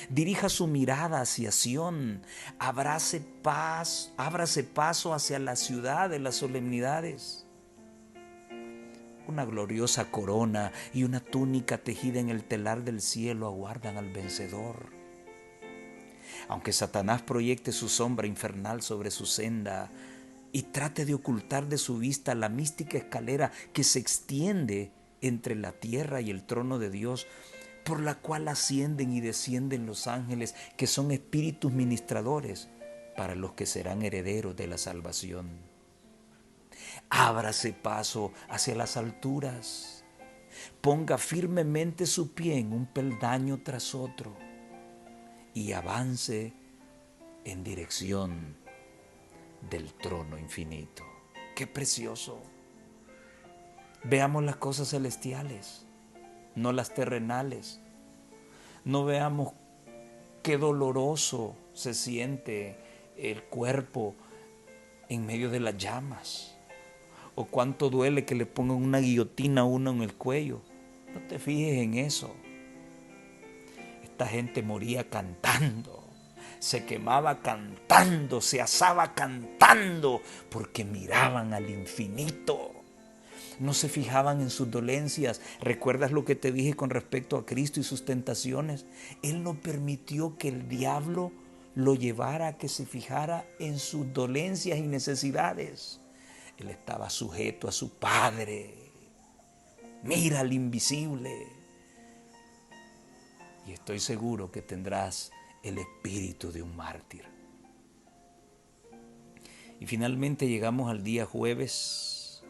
Dirija su mirada hacia Sión, ábrase paso hacia la ciudad de las solemnidades. Una gloriosa corona y una túnica tejida en el telar del cielo aguardan al vencedor. Aunque Satanás proyecte su sombra infernal sobre su senda y trate de ocultar de su vista la mística escalera que se extiende entre la tierra y el trono de Dios, por la cual ascienden y descienden los ángeles, que son espíritus ministradores para los que serán herederos de la salvación. Ábrase paso hacia las alturas. Ponga firmemente su pie en un peldaño tras otro y avance en dirección del trono infinito. ¡Qué precioso! Veamos las cosas celestiales, no las terrenales. No veamos qué doloroso se siente el cuerpo en medio de las llamas, o cuánto duele que le pongan una guillotina a uno en el cuello. No te fijes en eso. Esta gente moría cantando, se quemaba cantando, se asaba cantando, porque miraban al infinito. No se fijaban en sus dolencias. ¿Recuerdas lo que te dije con respecto a Cristo y sus tentaciones? Él no permitió que el diablo lo llevara a que se fijara en sus dolencias y necesidades. Él estaba sujeto a su Padre. Mira al invisible. Y estoy seguro que tendrás el espíritu de un mártir. Y finalmente llegamos al día jueves,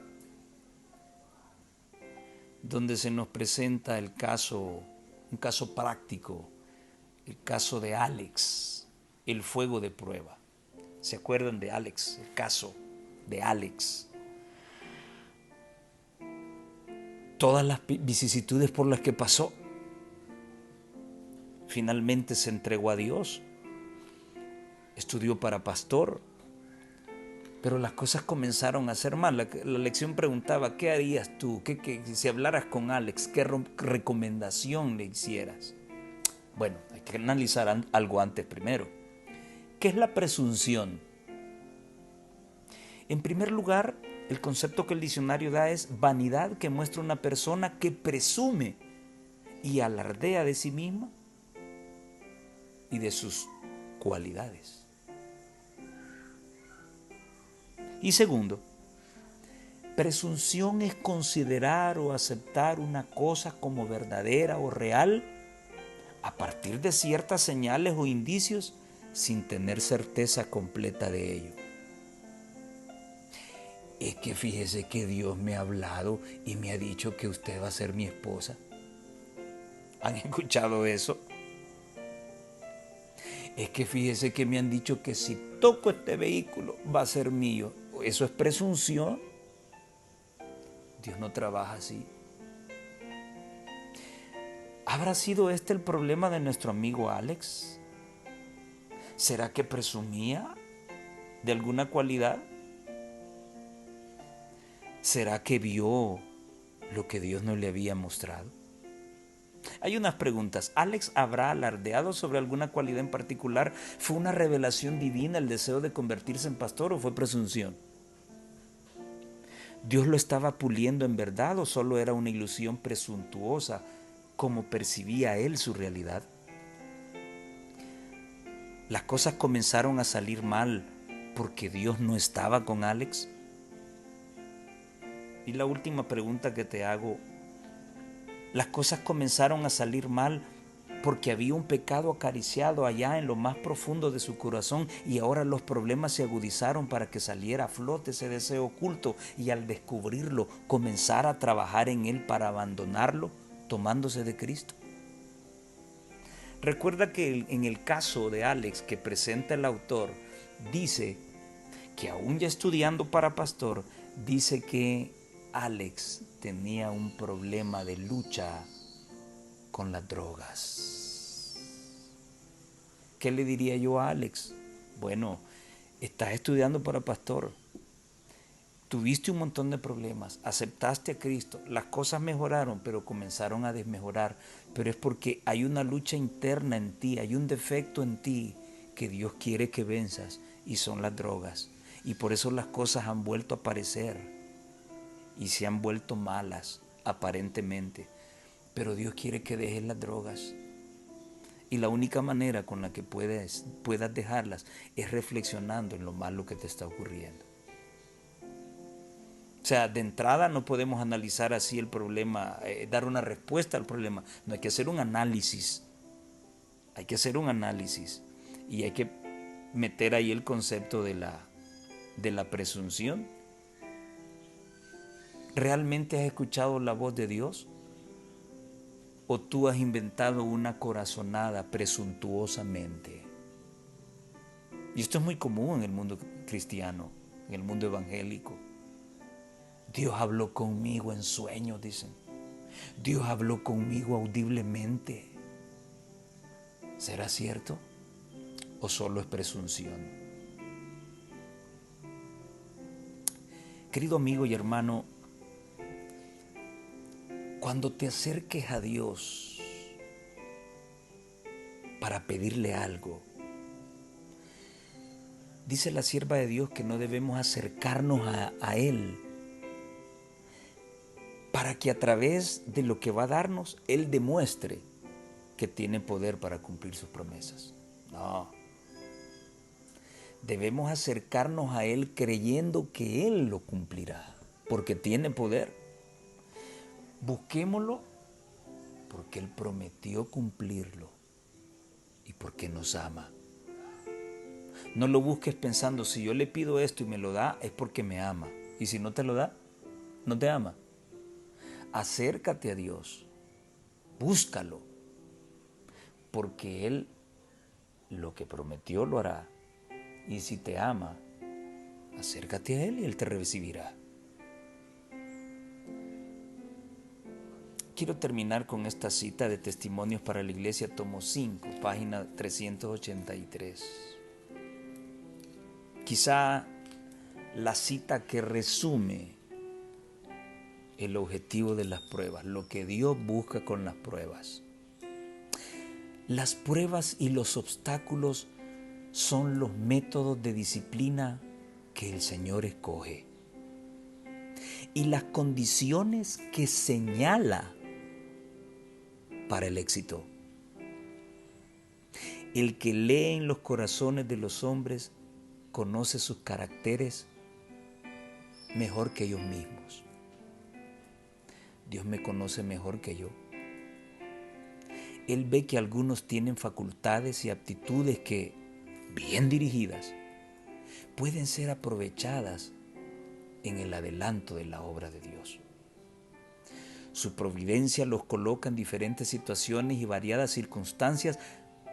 donde se nos presenta un caso práctico El caso de Alex, el fuego de prueba. ¿Se acuerdan de Alex? El caso de Alex. Todas las vicisitudes por las que pasó. Finalmente se entregó a Dios. Estudió para pastor. Pero las cosas comenzaron a ser mal. La lección preguntaba, ¿qué harías tú? Si hablaras con Alex, ¿qué recomendación le hicieras? Bueno, hay que analizar algo antes primero. ¿Qué es la presunción? En primer lugar, el concepto que el diccionario da es vanidad que muestra una persona que presume y alardea de sí misma y de sus cualidades. Y segundo, presunción es considerar o aceptar una cosa como verdadera o real a partir de ciertas señales o indicios sin tener certeza completa de ello. Es que fíjese que Dios me ha hablado y me ha dicho que usted va a ser mi esposa. ¿Han escuchado eso? Es que fíjese que me han dicho que si toco este vehículo va a ser mío. ¿Eso es presunción? Dios no trabaja así. ¿Habrá sido este el problema de nuestro amigo Alex? ¿Será que presumía de alguna cualidad? ¿Será que vio lo que Dios no le había mostrado? Hay unas preguntas. ¿Alex habrá alardeado sobre alguna cualidad en particular? ¿Fue una revelación divina el deseo de convertirse en pastor o fue presunción? ¿Dios lo estaba puliendo en verdad o solo era una ilusión presuntuosa como percibía él su realidad? ¿Las cosas comenzaron a salir mal porque Dios no estaba con Alex? Y la última pregunta que te hago, ¿las cosas comenzaron a salir mal porque había un pecado acariciado allá en lo más profundo de su corazón y ahora los problemas se agudizaron para que saliera a flote ese deseo oculto y al descubrirlo comenzara a trabajar en él para abandonarlo, tomándose de Cristo? Recuerda que en el caso de Alex que presenta el autor, dice que aún ya estudiando para pastor, dice que Alex tenía un problema de lucha con las drogas. ¿Qué le diría yo a Alex? Bueno, estás estudiando para pastor, tuviste un montón de problemas, aceptaste a Cristo, las cosas mejoraron, pero comenzaron a desmejorar, pero es porque hay una lucha interna en ti, hay un defecto en ti que Dios quiere que venzas y son las drogas. Y por eso las cosas han vuelto a aparecer y se han vuelto malas aparentemente, pero Dios quiere que dejes las drogas. Y la única manera con la que puedas dejarlas es reflexionando en lo malo que te está ocurriendo. O sea, de entrada no podemos analizar así el problema, dar una respuesta al problema. No, hay que hacer un análisis. Hay que hacer un análisis. Y hay que meter ahí el concepto de la presunción. ¿Realmente has escuchado la voz de Dios? ¿O tú has inventado una corazonada presuntuosamente? Y esto es muy común en el mundo cristiano, en el mundo evangélico. Dios habló conmigo en sueños, dicen. Dios habló conmigo audiblemente. ¿Será cierto? ¿O solo es presunción? Querido amigo y hermano, cuando te acerques a Dios para pedirle algo, dice la sierva de Dios que no debemos acercarnos a Él para que a través de lo que va a darnos, Él demuestre que tiene poder para cumplir sus promesas. No. Debemos acercarnos a Él creyendo que Él lo cumplirá, porque tiene poder. Busquémoslo porque Él prometió cumplirlo y porque nos ama. No lo busques pensando, si yo le pido esto y me lo da, es porque me ama. Y si no te lo da, no te ama. Acércate a Dios, búscalo, porque Él lo que prometió lo hará. Y si te ama, acércate a Él y Él te recibirá. Quiero terminar con esta cita de Testimonios para la Iglesia, tomo 5, página 383. Quizá la cita que resume el objetivo de las pruebas, lo que Dios busca con las pruebas. Las pruebas y los obstáculos son los métodos de disciplina que el Señor escoge y las condiciones que señala para el éxito. El que lee en los corazones de los hombres conoce sus caracteres mejor que ellos mismos. Dios me conoce mejor que yo. Él ve que algunos tienen facultades y aptitudes que, bien dirigidas, pueden ser aprovechadas en el adelanto de la obra de Dios. Su providencia los coloca en diferentes situaciones y variadas circunstancias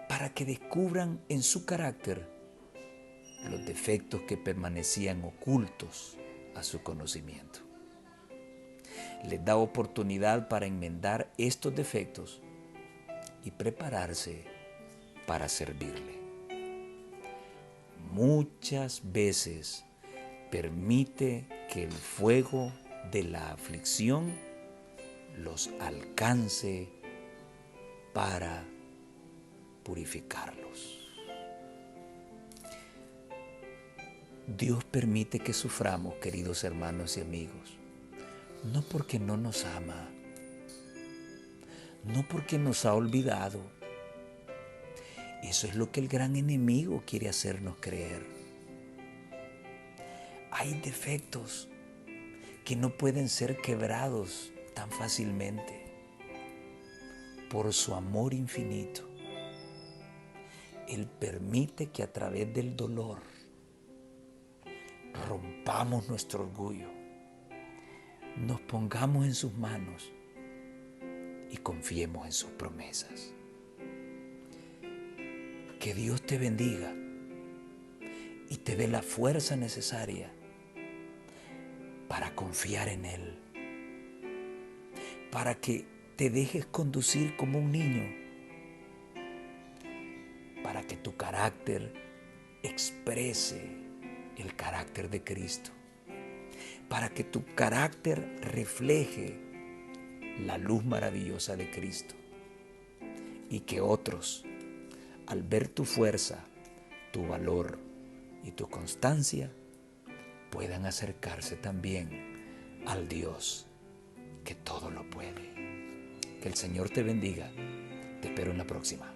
para que descubran en su carácter los defectos que permanecían ocultos a su conocimiento. Les da oportunidad para enmendar estos defectos y prepararse para servirle. Muchas veces permite que el fuego de la aflicción los alcance para purificarlos. Dios permite que suframos, queridos hermanos y amigos, no porque no nos ama, no porque nos ha olvidado. Eso es lo que el gran enemigo quiere hacernos creer. Hay defectos que no pueden ser quebrados tan fácilmente. Por su amor infinito, Él permite que a través del dolor rompamos nuestro orgullo, nos pongamos en sus manos y confiemos en sus promesas. Que Dios te bendiga y te dé la fuerza necesaria para confiar en Él, para que te dejes conducir como un niño, para que tu carácter exprese el carácter de Cristo, para que tu carácter refleje la luz maravillosa de Cristo y que otros, al ver tu fuerza, tu valor y tu constancia, puedan acercarse también al Dios que todo lo puede. Que el Señor te bendiga. Te espero en la próxima.